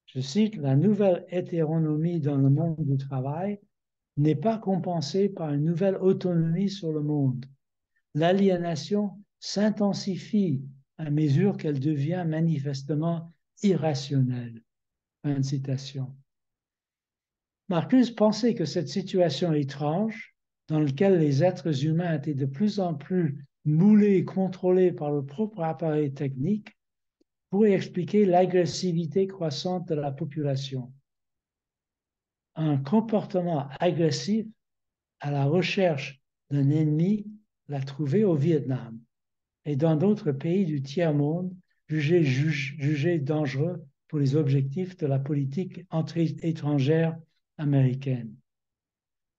Je cite, la nouvelle hétéronomie dans le monde du travail n'est pas compensée par une nouvelle autonomie sur le monde. L'aliénation s'intensifie à mesure qu'elle devient manifestement irrationnelle. Fin de citation. Marcuse pensait que cette situation étrange, dans laquelle les êtres humains étaient de plus en plus moulés et contrôlés par leur propre appareil technique, pourrait expliquer l'agressivité croissante de la population. Un comportement agressif à la recherche d'un ennemi l'a trouvé au Vietnam et dans d'autres pays du tiers-monde jugés dangereux pour les objectifs de la politique étrangère américaine.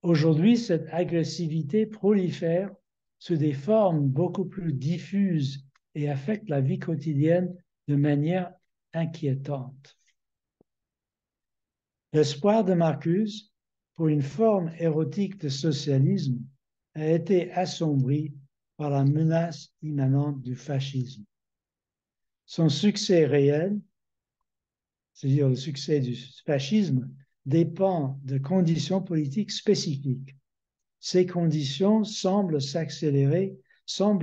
Aujourd'hui, cette agressivité prolifère sous des formes beaucoup plus diffuses et affecte la vie quotidienne de manière inquiétante. L'espoir de Marcuse pour une forme érotique de socialisme a été assombri par la menace immanente du fascisme. Son succès réel, c'est-à-dire le succès du fascisme, dépend de conditions politiques spécifiques. Ces conditions semblaient s'accélérer sous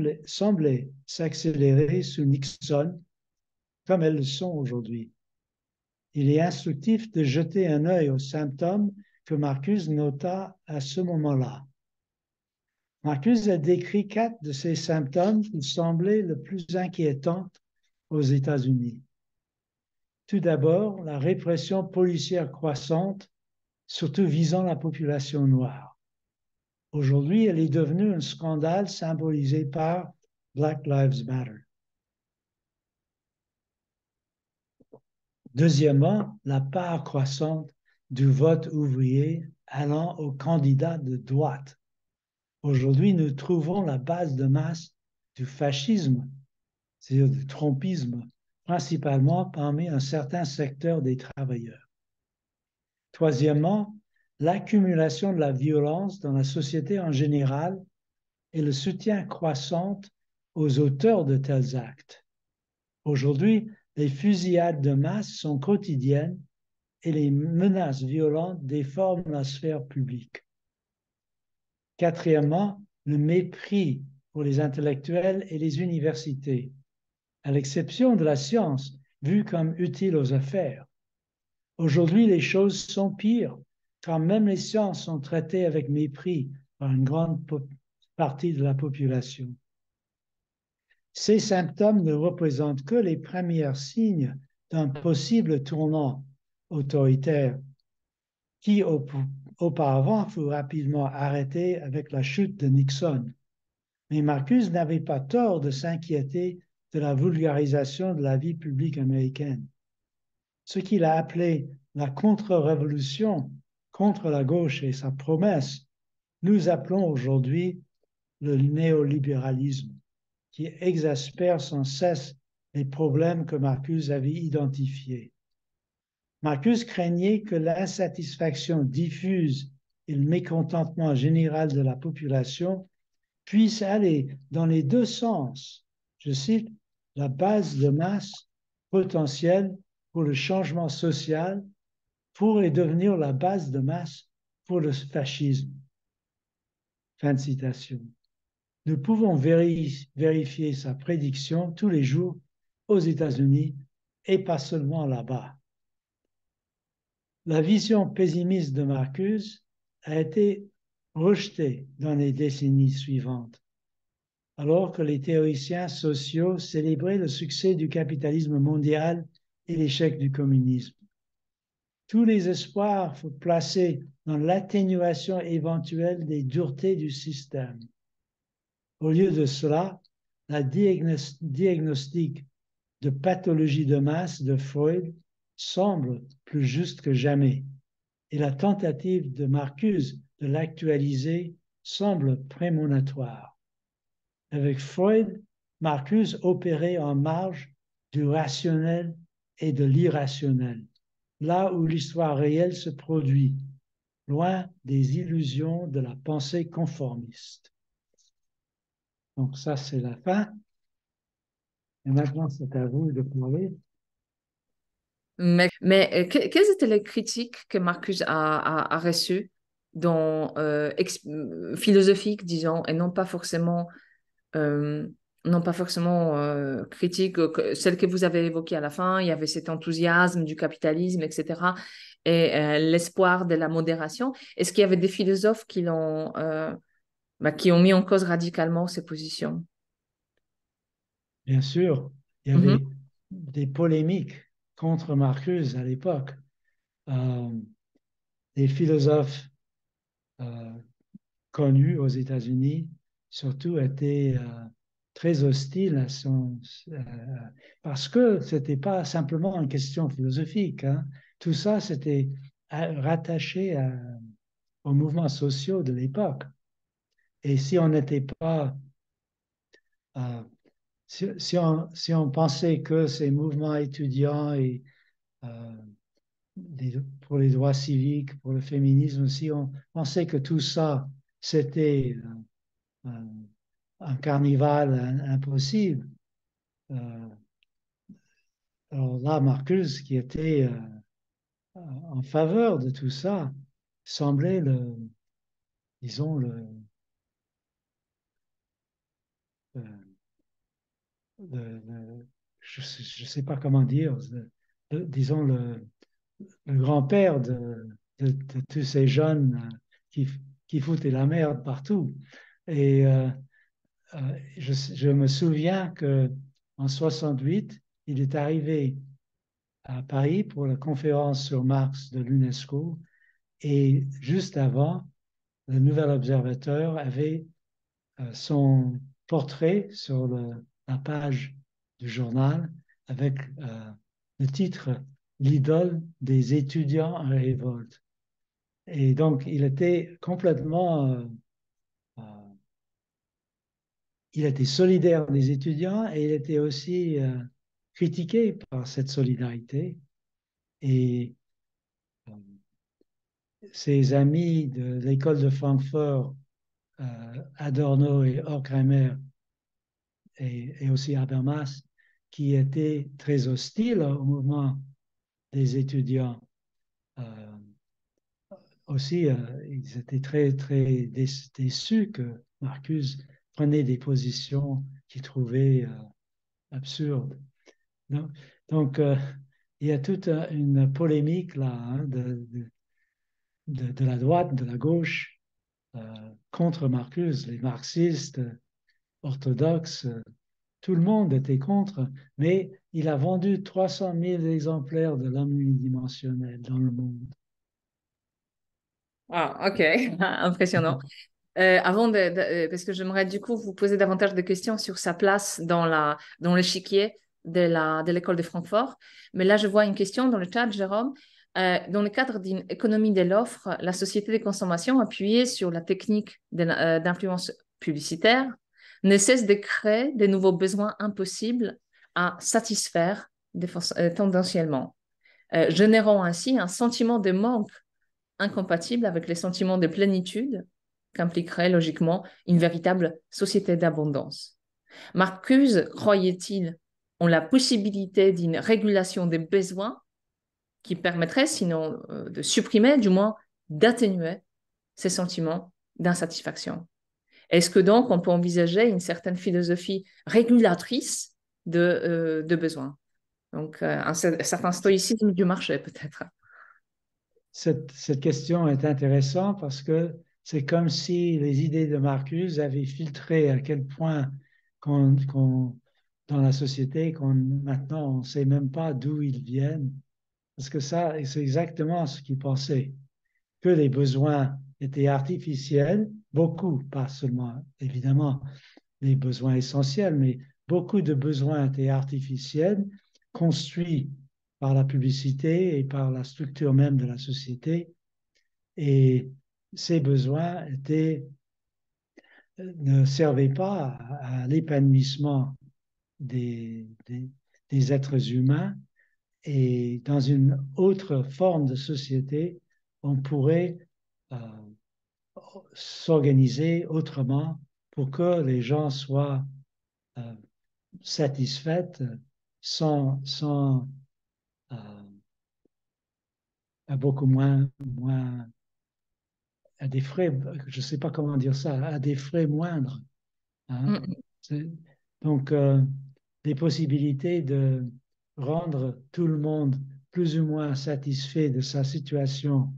Nixon, comme elles le sont aujourd'hui. Il est instructif de jeter un œil aux symptômes que Marcuse nota à ce moment-là. Marcuse a décrit 4 de ces symptômes qui semblaient le plus inquiétants aux États-Unis. Tout d'abord, la répression policière croissante, surtout visant la population noire. Aujourd'hui, elle est devenue un scandale symbolisé par Black Lives Matter. Deuxièmement, la part croissante du vote ouvrier allant aux candidats de droite. Aujourd'hui, nous trouvons la base de masse du fascisme, c'est-à-dire du trumpisme, principalement parmi un certain secteur des travailleurs. Troisièmement, l'accumulation de la violence dans la société en général et le soutien croissant aux auteurs de tels actes. Aujourd'hui, les fusillades de masse sont quotidiennes et les menaces violentes déforment la sphère publique. Quatrièmement, le mépris pour les intellectuels et les universités, à l'exception de la science, vue comme utile aux affaires. Aujourd'hui, les choses sont pires, car même les sciences sont traitées avec mépris par une grande partie de la population. Ces symptômes ne représentent que les premiers signes d'un possible tournant autoritaire qui, auparavant, fut rapidement arrêté avec la chute de Nixon. Mais Marcuse n'avait pas tort de s'inquiéter de la vulgarisation de la vie publique américaine. Ce qu'il a appelé la contre-révolution contre la gauche et sa promesse, nous appelons aujourd'hui le néolibéralisme, qui exaspère sans cesse les problèmes que Marcuse avait identifiés. Marcuse craignait que l'insatisfaction diffuse et le mécontentement général de la population puissent aller dans les deux sens. Je cite, la base de masse potentiel pour le changement social pourrait devenir la base de masse pour le fascisme. Fin de citation. Nous pouvons vérifier sa prédiction tous les jours aux États-Unis et pas seulement là-bas. La vision pessimiste de Marcuse a été rejetée dans les décennies suivantes, alors que les théoriciens sociaux célébraient le succès du capitalisme mondial et l'échec du communisme. Tous les espoirs furent placés dans l'atténuation éventuelle des duretés du système. Au lieu de cela, la diagnostic de pathologie de masse de Freud semble plus juste que jamais, et la tentative de Marcuse de l'actualiser semble prémonitoire. Avec Freud, Marcuse opérait en marge du rationnel et de l'irrationnel, là où l'histoire réelle se produit, loin des illusions de la pensée conformiste. Donc ça, c'est la fin. Et maintenant, c'est à vous de parler. Quelles étaient les critiques que Marcuse a reçues, philosophiques, disons, et euh, non pas forcément critiques, celles que vous avez évoquées à la fin, il y avait cet enthousiasme du capitalisme, etc., et l'espoir de la modération. Est-ce qu'il y avait des philosophes qui ont mis en cause radicalement ces positions? Bien sûr, il y Mhm. avait des polémiques contre Marcuse à l'époque. Euh, des philosophes euh, connus aux États-Unis, surtout, étaient très hostiles à parce que ce n'était pas simplement une question philosophique. Hein. Tout ça, c'était rattaché aux mouvements sociaux de l'époque. Et si on n'était pas euh, si on pensait que ces mouvements étudiants et euh, pour les droits civiques, pour le féminisme aussi, on pensait que tout ça, c'était un carnival impossible. Euh, alors là, Marcuse, qui était en faveur de tout ça, semblait disons, le- je ne sais pas comment dire, disons, le grand-père de tous ces jeunes qui, qui foutaient la merde partout. Et je me souviens qu'en 68, il est arrivé à Paris pour la conférence sur Marx de l'UNESCO. Et juste avant, le Nouvel Observateur avait son portrait sur la page du journal avec le titre L'idole des étudiants en révolte. Et donc, il était complètement, euh, il était solidaire des étudiants et il était aussi critiqué par cette solidarité. Et euh, ses amis de l'école de Francfort, Adorno et Horkheimer et aussi Habermas, qui étaient très hostiles au mouvement des étudiants, euh, aussi, ils étaient très, très déçus que Marcuse prenait des positions qu'ils trouvaient absurdes. Donc, donc il y a toute une polémique là hein, de la droite, de la gauche, contre Marcuse. Les marxistes orthodoxes, tout le monde était contre, mais il a vendu 300 000 exemplaires de l'homme unidimensionnel dans le monde. Ah, ok, impressionnant. Parce que j'aimerais du coup vous poser davantage de questions sur sa place dans l'échiquier de l'école de Francfort. Mais là, je vois une question dans le chat, Jérôme. Dans le cadre d'une économie de l'offre, la société de consommation appuyée sur la technique d'influence publicitaire ne cesse de créer de nouveaux besoins impossibles à satisfaire tendanciellement, générant ainsi un sentiment de manque incompatible avec les sentiments de plénitude qu'impliquerait logiquement une véritable société d'abondance. Marcuse croyait-il ont la possibilité d'une régulation des besoins qui permettrait, sinon de supprimer, du moins d'atténuer ces sentiments d'insatisfaction. Est-ce que donc on peut envisager une certaine philosophie régulatrice de besoins? Donc, un certain stoïcisme du marché, peut-être. Cette question est intéressante parce que c'est comme si les idées de Marcuse avaient filtré à quel point dans la société, maintenant on ne sait même pas d'où ils viennent. Parce que ça, c'est exactement ce qu'il pensait, que les besoins étaient artificiels, beaucoup, pas seulement évidemment les besoins essentiels, mais beaucoup de besoins étaient artificiels, construits par la publicité et par la structure même de la société. Et ces besoins ne servaient pas à l'épanouissement des êtres humains. Et dans une autre forme de société, on pourrait euh, s'organiser autrement pour que les gens soient euh, satisfaits sans beaucoup moins à des frais, je ne sais pas comment dire ça, à des frais moindres. Hein. Mm. Donc, des possibilités de rendre tout le monde plus ou moins satisfait de sa situation,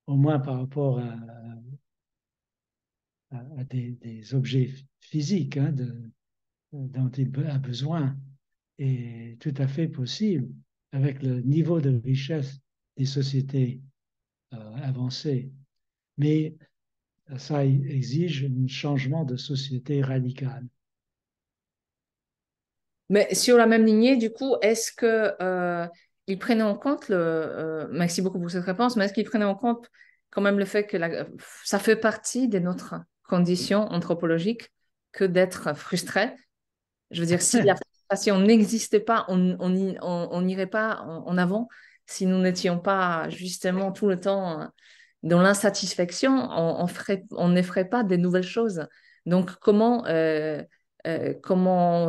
au moins par rapport à des objets physiques hein, dont il a besoin, est tout à fait possible avec le niveau de richesse des sociétés avancées. Mais ça exige un changement de société radical. Mais sur la même lignée, du coup, est-ce que ils prenaient en compte merci beaucoup pour cette réponse, mais est-ce qu'ils prenaient en compte quand même le fait que ça fait partie de notre condition anthropologique que d'être frustré? Je veux dire, si la frustration n'existait pas, on n'irait pas en avant. Si nous n'étions pas justement tout le temps dans l'insatisfaction, on ne ferait pas des nouvelles choses. Donc, comment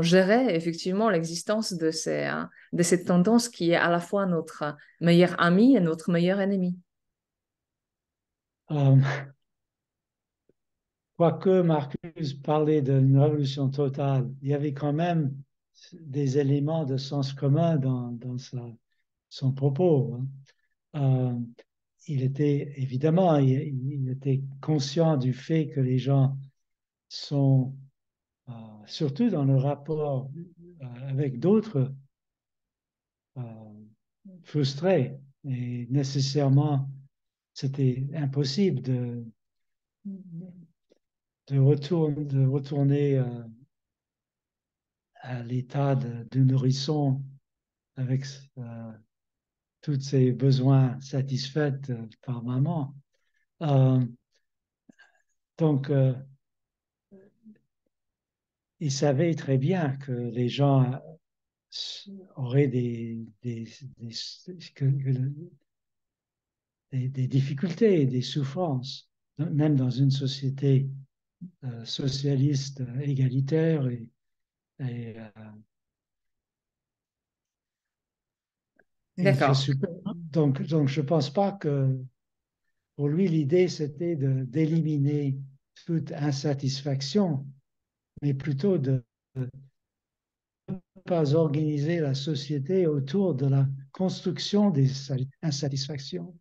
gérer effectivement l'existence de cette tendance qui est à la fois notre meilleur ami et notre meilleur ennemi? Euh, Quoique Marcuse parlait d'une révolution totale, il y avait quand même des éléments de sens commun dans son propos. Hein. Il était évidemment, il était conscient du fait que les gens sont, euh, surtout dans le rapport avec d'autres, euh, frustrés. Et nécessairement, c'était impossible de retourner à l'état de nourrisson avec tous ses besoins satisfaits par maman. Euh, donc, il savait très bien que les gens auraient des difficultés, des souffrances, même dans une société socialiste, égalitaire. Et, et je D'accord. suis, donc, je ne pense pas que pour lui, l'idée, c'était d'éliminer toute insatisfaction, mais plutôt de ne pas organiser la société autour de la construction des insatisfactions.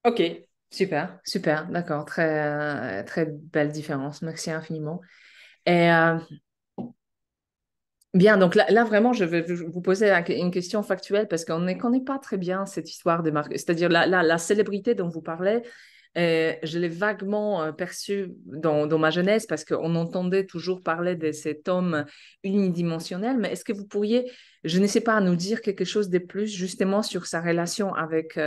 Ok, super, super, d'accord, très belle différence. Merci infiniment. Et bien, donc là, vraiment, je vais vous poser une question factuelle parce qu'on ne connaît pas très bien cette histoire de Marc. C'est-à-dire la célébrité dont vous parlez, je l'ai vaguement perçue dans ma jeunesse parce qu'on entendait toujours parler de cet homme unidimensionnel. Mais est-ce que vous pourriez, je ne sais pas, nous dire quelque chose de plus justement sur sa relation avec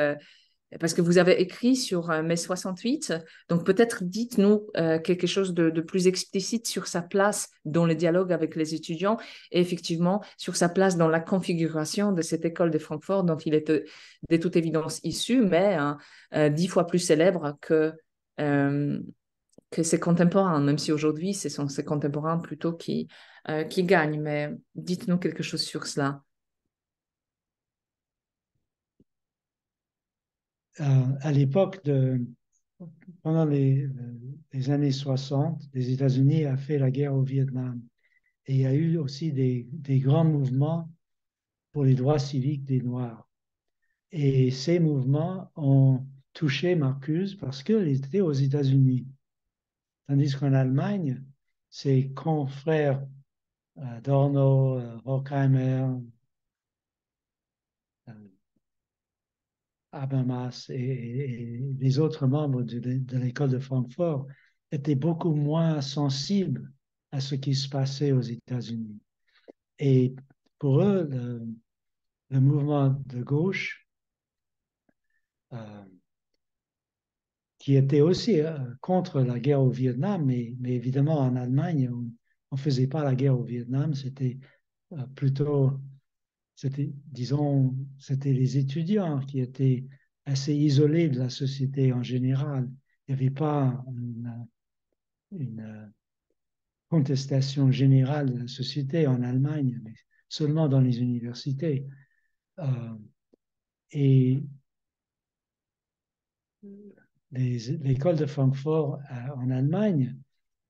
parce que vous avez écrit sur mai 68, donc peut-être dites-nous quelque chose de plus explicite sur sa place dans le dialogue avec les étudiants et effectivement sur sa place dans la configuration de cette école de Francfort dont il est de toute évidence issu, mais 10 fois plus célèbre euh, que ses contemporains, même si aujourd'hui, ce sont ses contemporains plutôt qui gagnent. Mais dites-nous quelque chose sur cela. À l'époque pendant les années 60, les États-Unis a fait la guerre au Vietnam. Et il y a eu aussi des grands mouvements pour les droits civiques des Noirs. Et ces mouvements ont touché Marcuse parce qu'il était aux États-Unis. Tandis qu'en Allemagne, ses confrères Adorno, Horkheimer, euh, Habermas et les autres membres de l'école de Francfort étaient beaucoup moins sensibles à ce qui se passait aux États-Unis. Et pour eux, le mouvement de gauche, euh, qui était aussi contre la guerre au Vietnam, mais évidemment en Allemagne, on ne faisait pas la guerre au Vietnam, c'était plutôt, disons, c'était les étudiants qui étaient assez isolés de la société en général. Il n'y avait pas une contestation générale de la société en Allemagne, mais seulement dans les universités. Euh, et l'école de Francfort en Allemagne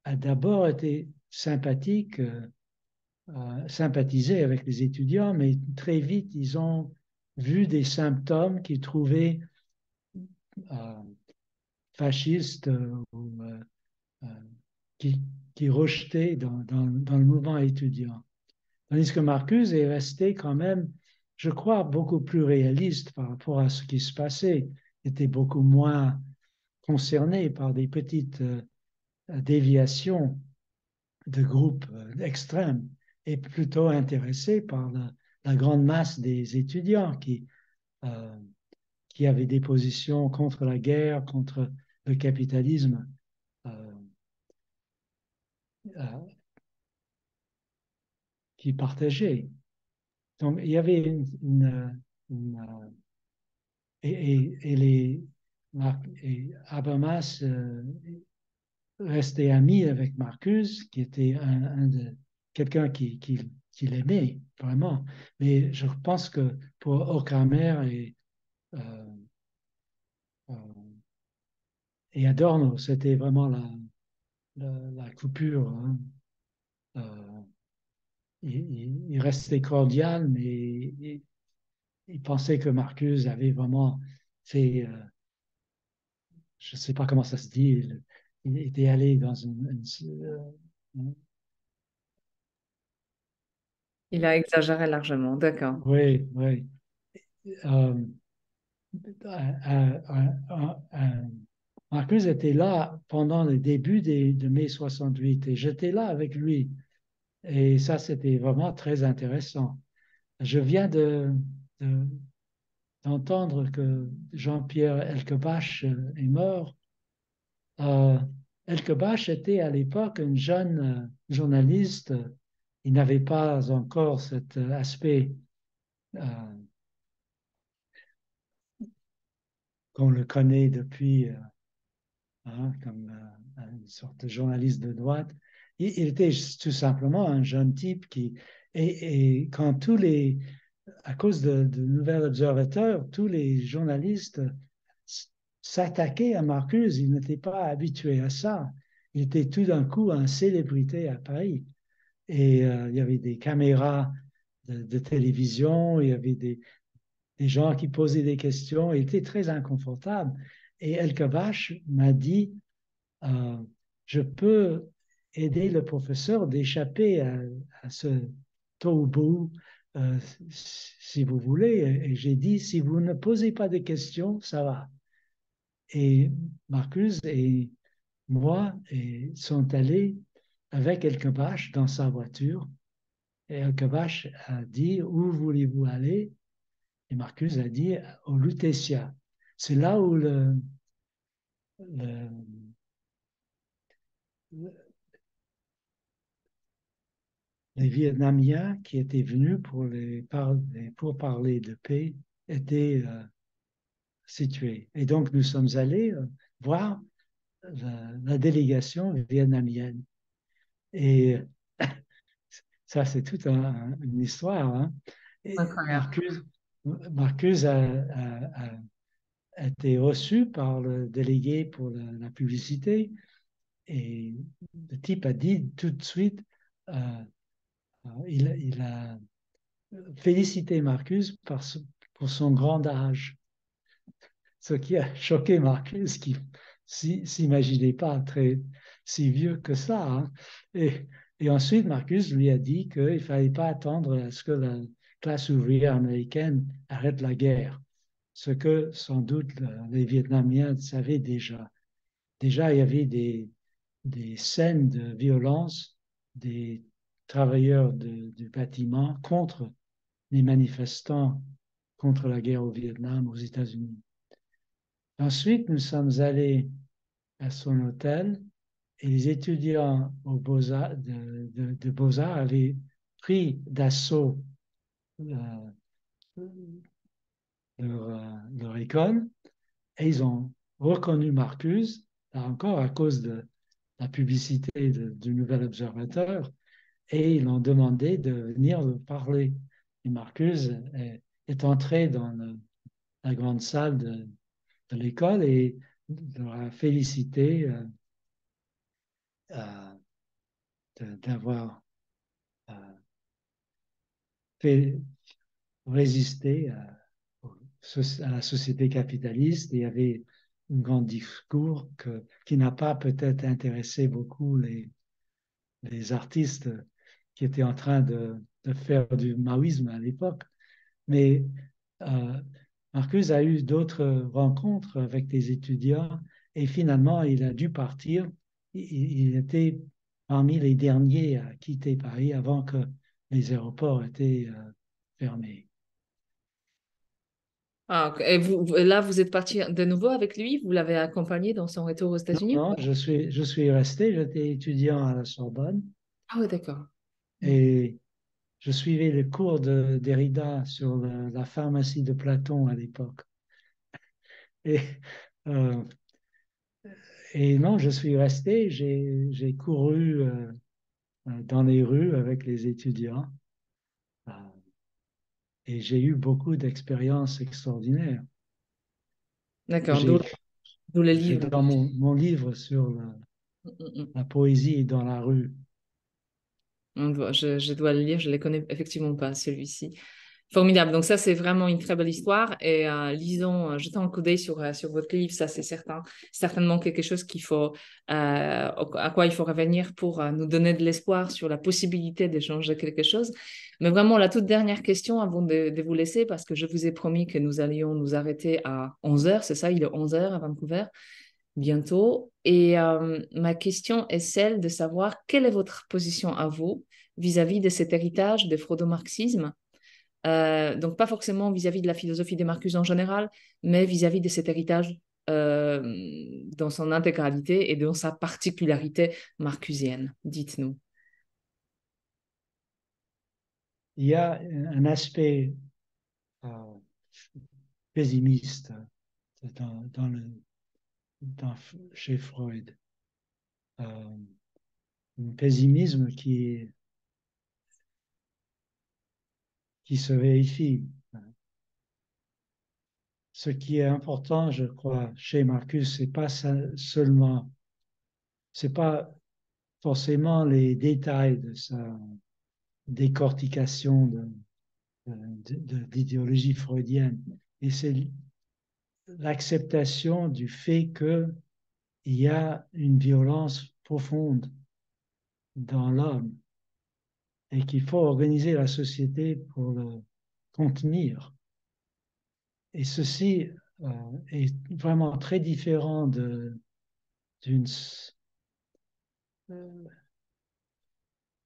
a d'abord été sympathisé avec les étudiants, mais très vite, ils ont vu des symptômes qu'ils trouvaient euh, fascistes ou euh, qui, qui rejetaient dans le mouvement étudiant. Tandis que Marcuse est resté quand même, je crois, beaucoup plus réaliste par rapport à ce qui se passait. Il était beaucoup moins concerné par des petites déviations de groupes extrêmes et plutôt intéressé par la grande masse des étudiants euh, qui avaient des positions contre la guerre, contre le capitalisme, euh, euh, qui partageaient. Donc il y avait et les et Habermas restait ami avec Marcus, qui était quelqu'un qui l'aimait vraiment. Mais je pense que pour Horkheimer euh, euh, et Adorno, c'était vraiment la coupure. Hein. Euh, il restait cordial, mais il pensait que Marcuse avait vraiment fait, je ne sais pas comment ça se dit, il était allé dans Il a exagéré largement, d'accord. oui, oui. Euh, euh, euh, euh, Marcuse était là pendant le début de mai 68 et j'étais là avec lui. Et ça, c'était vraiment très intéressant. Je viens de- d'entendre que Jean-Pierre Elkebach est mort. Euh, Elkebach était à l'époque un jeune journaliste. Il n'avait pas encore cet aspect euh, qu'on le connaît depuis, hein, comme une sorte de journaliste de droite. Il était tout simplement un jeune type et quand à cause de Nouvel Observateur, tous les journalistes s'attaquaient à Marcuse. Ils n'étaient pas habitués à ça. Il était tout d'un coup une célébrité à Paris. Et il y avait des caméras de télévision, il y avait des gens qui posaient des questions. Il était très inconfortable. Et El Kabash m'a dit, euh, je peux aider le professeur d'échapper à ce tohu si vous voulez. Et j'ai dit, si vous ne posez pas de questions, ça va. Et Marcus et moi sont allés avec Elkebach dans sa voiture. Et Elkebach a dit, où voulez-vous aller? Et Marcus a dit, au Lutetia. C'est là où le, les Vietnamiens qui étaient venus pour parler de paix étaient situés. Et donc, nous sommes allés voir la délégation vietnamienne. Et ça, c'est toute une histoire. Hein. Et Incroyable. Marcuse a été reçu par le délégué pour la publicité et le type a dit tout de suite, euh, il a félicité Marcuse pour son grand âge, ce qui a choqué Marcuse qui s'imaginait pas si vieux que ça. Hein. Et ensuite, Marcuse lui a dit qu'il ne fallait pas attendre à ce que la classe ouvrière américaine arrête la guerre, ce que sans doute les Vietnamiens savaient déjà. Déjà, il y avait des scènes de violence des travailleurs du bâtiment contre les manifestants contre la guerre au Vietnam aux États-Unis. Ensuite, nous sommes allés à son hôtel et les étudiants Beaux-Arts, de Beaux-Arts avaient pris d'assaut euh, leur école et ils ont reconnu Marcuse, là encore à cause de la publicité du Nouvel Observateur, et ils l'ont demandé de venir leur parler. Et Marcuse est entré dans la grande salle de l'école et leur a félicité d'avoir euh, fait résister à la société capitaliste. Et il y avait un grand discours qui n'a pas peut-être intéressé beaucoup les artistes qui étaient en train de faire du maoïsme à l'époque. Mais euh, Marcuse a eu d'autres rencontres avec des étudiants et finalement, il a dû partir. Il était parmi les derniers à quitter Paris avant que les aéroports étaient fermés. Ah, ok. Et là, vous êtes parti de nouveau avec lui? Vous l'avez accompagné dans son retour aux Non, États-Unis ou non, pas? je suis resté, j'étais étudiant à la Sorbonne Ah oui, d'accord. Hmm. et je suivais les cours de Derrida sur la pharmacie de Platon à l'époque. Et, euh, et non, je suis resté, j'ai couru dans les rues avec les étudiants euh, et j'ai eu beaucoup d'expériences extraordinaires que D'accord, j'ai d'où écrit. d'où le C'est livre. dans mon livre sur Mm, mm, mm. la poésie dans la rue. Je dois le lire, je ne le connais effectivement pas, celui-ci. Formidable. Donc ça, c'est vraiment une très belle histoire. Et lisons, jetons un coup d'œil sur votre livre, ça, c'est certain. Certainement quelque chose à quoi il faut revenir pour nous donner de l'espoir sur la possibilité de changer quelque chose. Mais vraiment, la toute dernière question avant de vous laisser, parce que je vous ai promis que nous allions nous arrêter à 11 heures, c'est ça, il est 11 heures à Vancouver, bientôt. Et ma question est celle de savoir quelle est votre position à vous vis-à-vis de cet héritage de freudo-marxisme, donc pas forcément vis-à-vis de la philosophie de Marcuse en général, mais vis-à-vis de cet héritage dans son intégralité et dans sa particularité marcusienne. Dites-nous. Il y a un aspect euh, pessimiste dans chez Freud, euh, un pessimisme qui se vérifie. Ce qui est important, je crois, chez Marcus, c'est pas seulement, c'est pas forcément les détails de sa décortication d'idéologie freudienne, et c'est l'acceptation du fait qu'il y a une violence profonde dans l'homme et qu'il faut organiser la société pour le contenir. Et ceci est vraiment très différent d'une,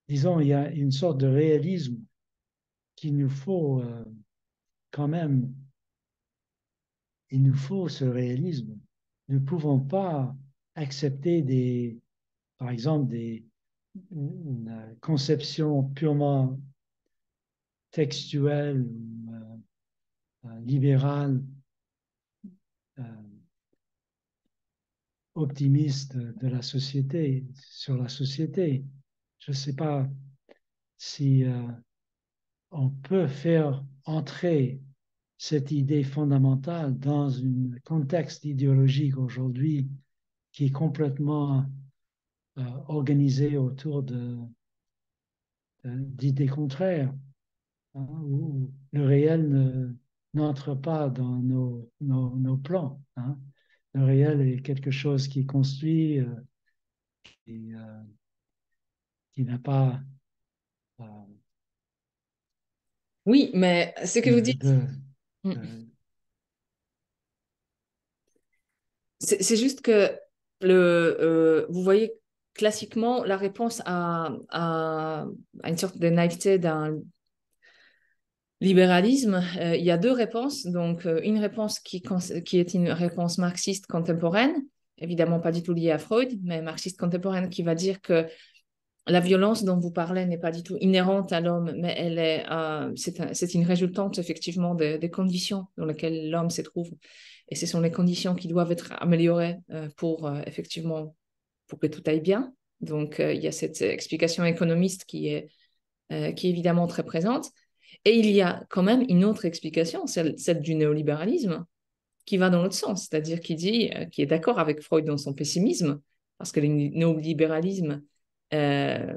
disons, il y a une sorte de réalisme qu'il nous faut quand même, il nous faut ce réalisme. Nous ne pouvons pas accepter par exemple, une conception purement textuelle ou libérale, euh, optimiste de la société, sur la société. Je ne sais pas si on peut faire entrer cette idée fondamentale dans un contexte idéologique aujourd'hui qui est complètement organisé autour d'idées contraires, hein, où le réel n'entre pas dans nos plans. Hein. Le réel est quelque chose qui est construit et qui n'a pas euh, Oui, mais ce que vous de, dites, de, mm, de- c'est juste que vous voyez classiquement la réponse à une sorte de naïveté d'un libéralisme. Il y a deux réponses. Donc, une réponse qui est une réponse marxiste contemporaine, évidemment pas du tout liée à Freud, mais marxiste contemporaine qui va dire que la violence dont vous parlez n'est pas du tout inhérente à l'homme, mais c'est une résultante effectivement des conditions dans lesquelles l'homme se trouve. Et ce sont les conditions qui doivent être améliorées pour effectivement pour que tout aille bien. Donc, il y a cette explication économiste qui est évidemment très présente. Et il y a quand même une autre explication, celle du néolibéralisme, qui va dans l'autre sens, c'est-à-dire qui est d'accord avec Freud dans son pessimisme, parce que le néolibéralisme euh,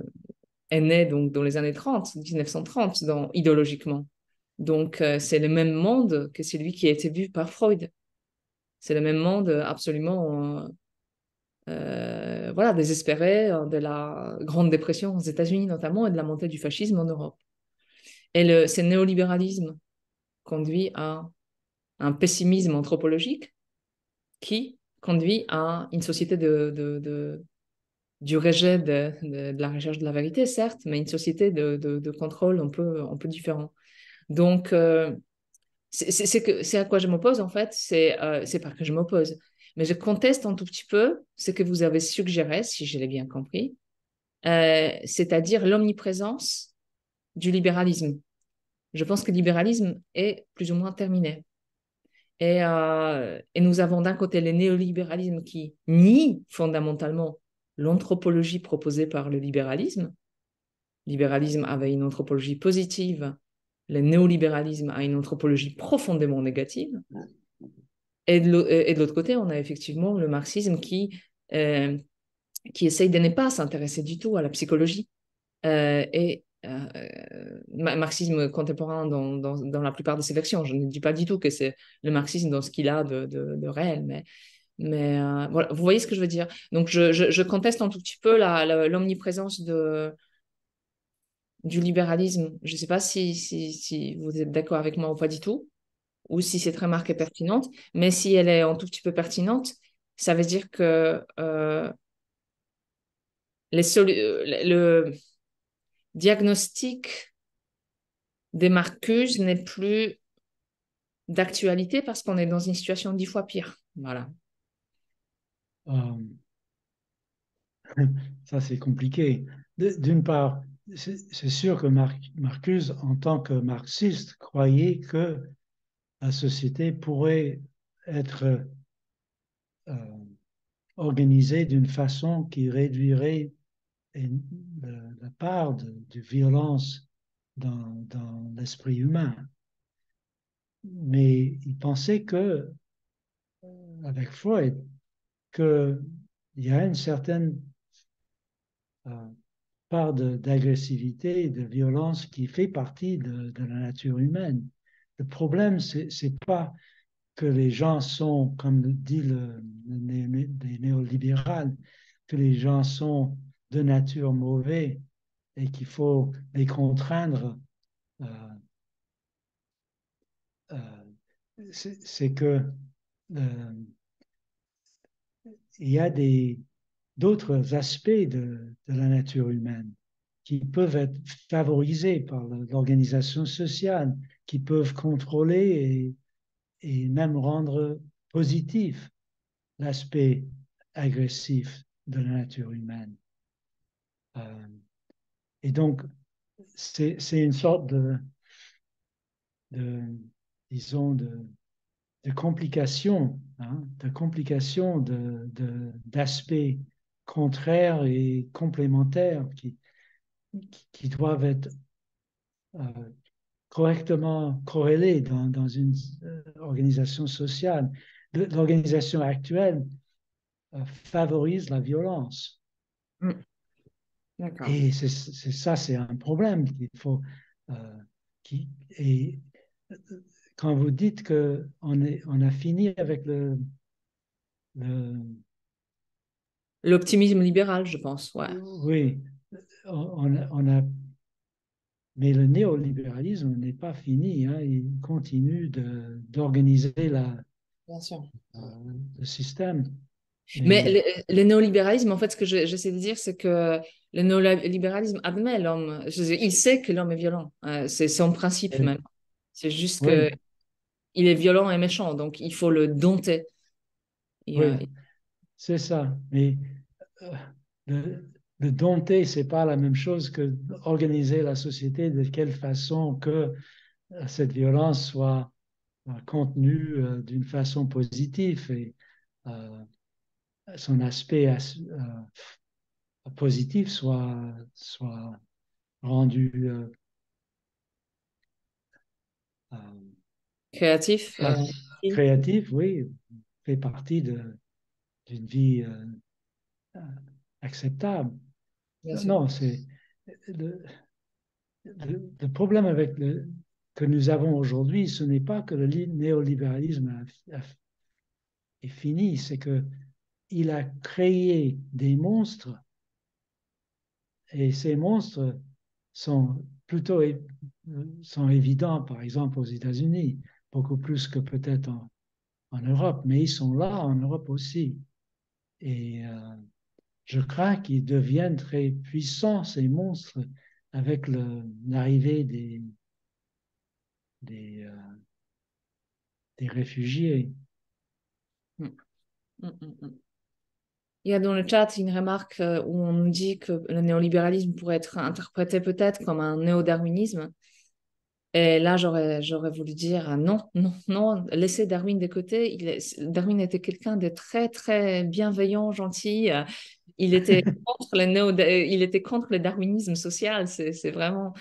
est né donc dans les années 30, 1930, idéologiquement. Donc, c'est le même monde que celui qui a été vu par Freud. C'est le même monde absolument voilà, désespéré de la Grande Dépression aux États-Unis notamment et de la montée du fascisme en Europe. Et ce néolibéralisme conduit à un pessimisme anthropologique qui conduit à une société du rejet de la recherche de la vérité, certes, mais une société de contrôle un peu différent. Donc, c'est à quoi je m'oppose, en fait, c'est pas que je m'oppose, mais je conteste un tout petit peu ce que vous avez suggéré, si je l'ai bien compris, c'est-à-dire l'omniprésence du libéralisme. Je pense que le libéralisme est plus ou moins terminé. Et nous avons d'un côté le néolibéralisme qui nie fondamentalement l'anthropologie proposée par le libéralisme. Le libéralisme avait une anthropologie positive, le néolibéralisme a une anthropologie profondément négative. Et de l'autre côté, on a effectivement le marxisme qui essaye de ne pas s'intéresser du tout à la psychologie. Marxisme contemporain dans la plupart de ses versions. Je ne dis pas du tout que c'est le marxisme dans ce qu'il a de réel, mais voilà, vous voyez ce que je veux dire. Donc je conteste un tout petit peu l'omniprésence du libéralisme. Je ne sais pas si vous êtes d'accord avec moi ou pas du tout, ou si cette remarque est pertinente, mais si elle est un tout petit peu pertinente, ça veut dire que le diagnostic des Marcuse n'est plus d'actualité parce qu'on est dans une situation 10 fois pire. Voilà. euh, ça, c'est compliqué. D'une part, c'est sûr que Marcuse, en tant que marxiste, croyait que la société pourrait être euh, organisée d'une façon qui réduirait la part de violence dans l'esprit humain. Mais il pensait que, avec Freud, qu'il y a une certaine euh, part d'agressivité et de violence qui fait partie de la nature humaine. Le problème, c'est pas que les gens sont, comme dit les néolibérales, que les gens sont de nature mauvaise et qu'il faut les contraindre. Euh, c'est que euh, il y a d'autres aspects de la nature humaine qui peuvent être favorisés par l'organisation sociale, qui peuvent contrôler et même rendre positif l'aspect agressif de la nature humaine. Euh, et donc, c'est une sorte de disons, complications, hein, d'aspects contraires et complémentaires qui doivent être euh, correctement corrélés dans une organisation sociale. L'organisation actuelle favorise la violence. Mm. D'accord. Et ça, c'est un problème qu'il faut. euh, et quand vous dites on a fini avec le L'optimisme libéral, je pense, ouais. oui, on a, mais le néolibéralisme n'est pas fini, hein, il continue d'organiser Bien sûr. le système. Mais Et, le néolibéralisme, en fait, ce que j'essaie de dire, c'est que le néolibéralisme admet l'homme. Il sait que l'homme est violent. C'est son principe et- même. C'est juste que oui, il est violent et méchant, donc il faut le dompter. oui, c'est ça. Mais euh, le, le dompter, c'est pas la même chose que organiser la société de quelle façon que cette violence soit contenue d'une façon positive et euh, son aspect positif soit rendu euh, Créatif. créatif, oui, fait partie d'une vie euh, acceptable. Bien sûr. Non, c'est le, le problème que nous avons aujourd'hui, ce n'est pas que le néolibéralisme est fini, c'est que il a créé des monstres et ces monstres sont plutôt sont évidents, par exemple aux États-Unis, beaucoup plus que peut-être en Europe, mais ils sont là en Europe aussi. Et je crains qu'ils deviennent très puissants, ces monstres, avec l'arrivée des, euh, des réfugiés. Mm, mm, mm, mm. Il y a dans le chat une remarque où on nous dit que le néolibéralisme pourrait être interprété peut-être comme un néo-darwinisme. Et là, j'aurais voulu dire non, non, non, laissez Darwin de côté. Darwin était quelqu'un de très, très bienveillant, gentil. Il était contre il était contre le darwinisme social. C'est vraiment.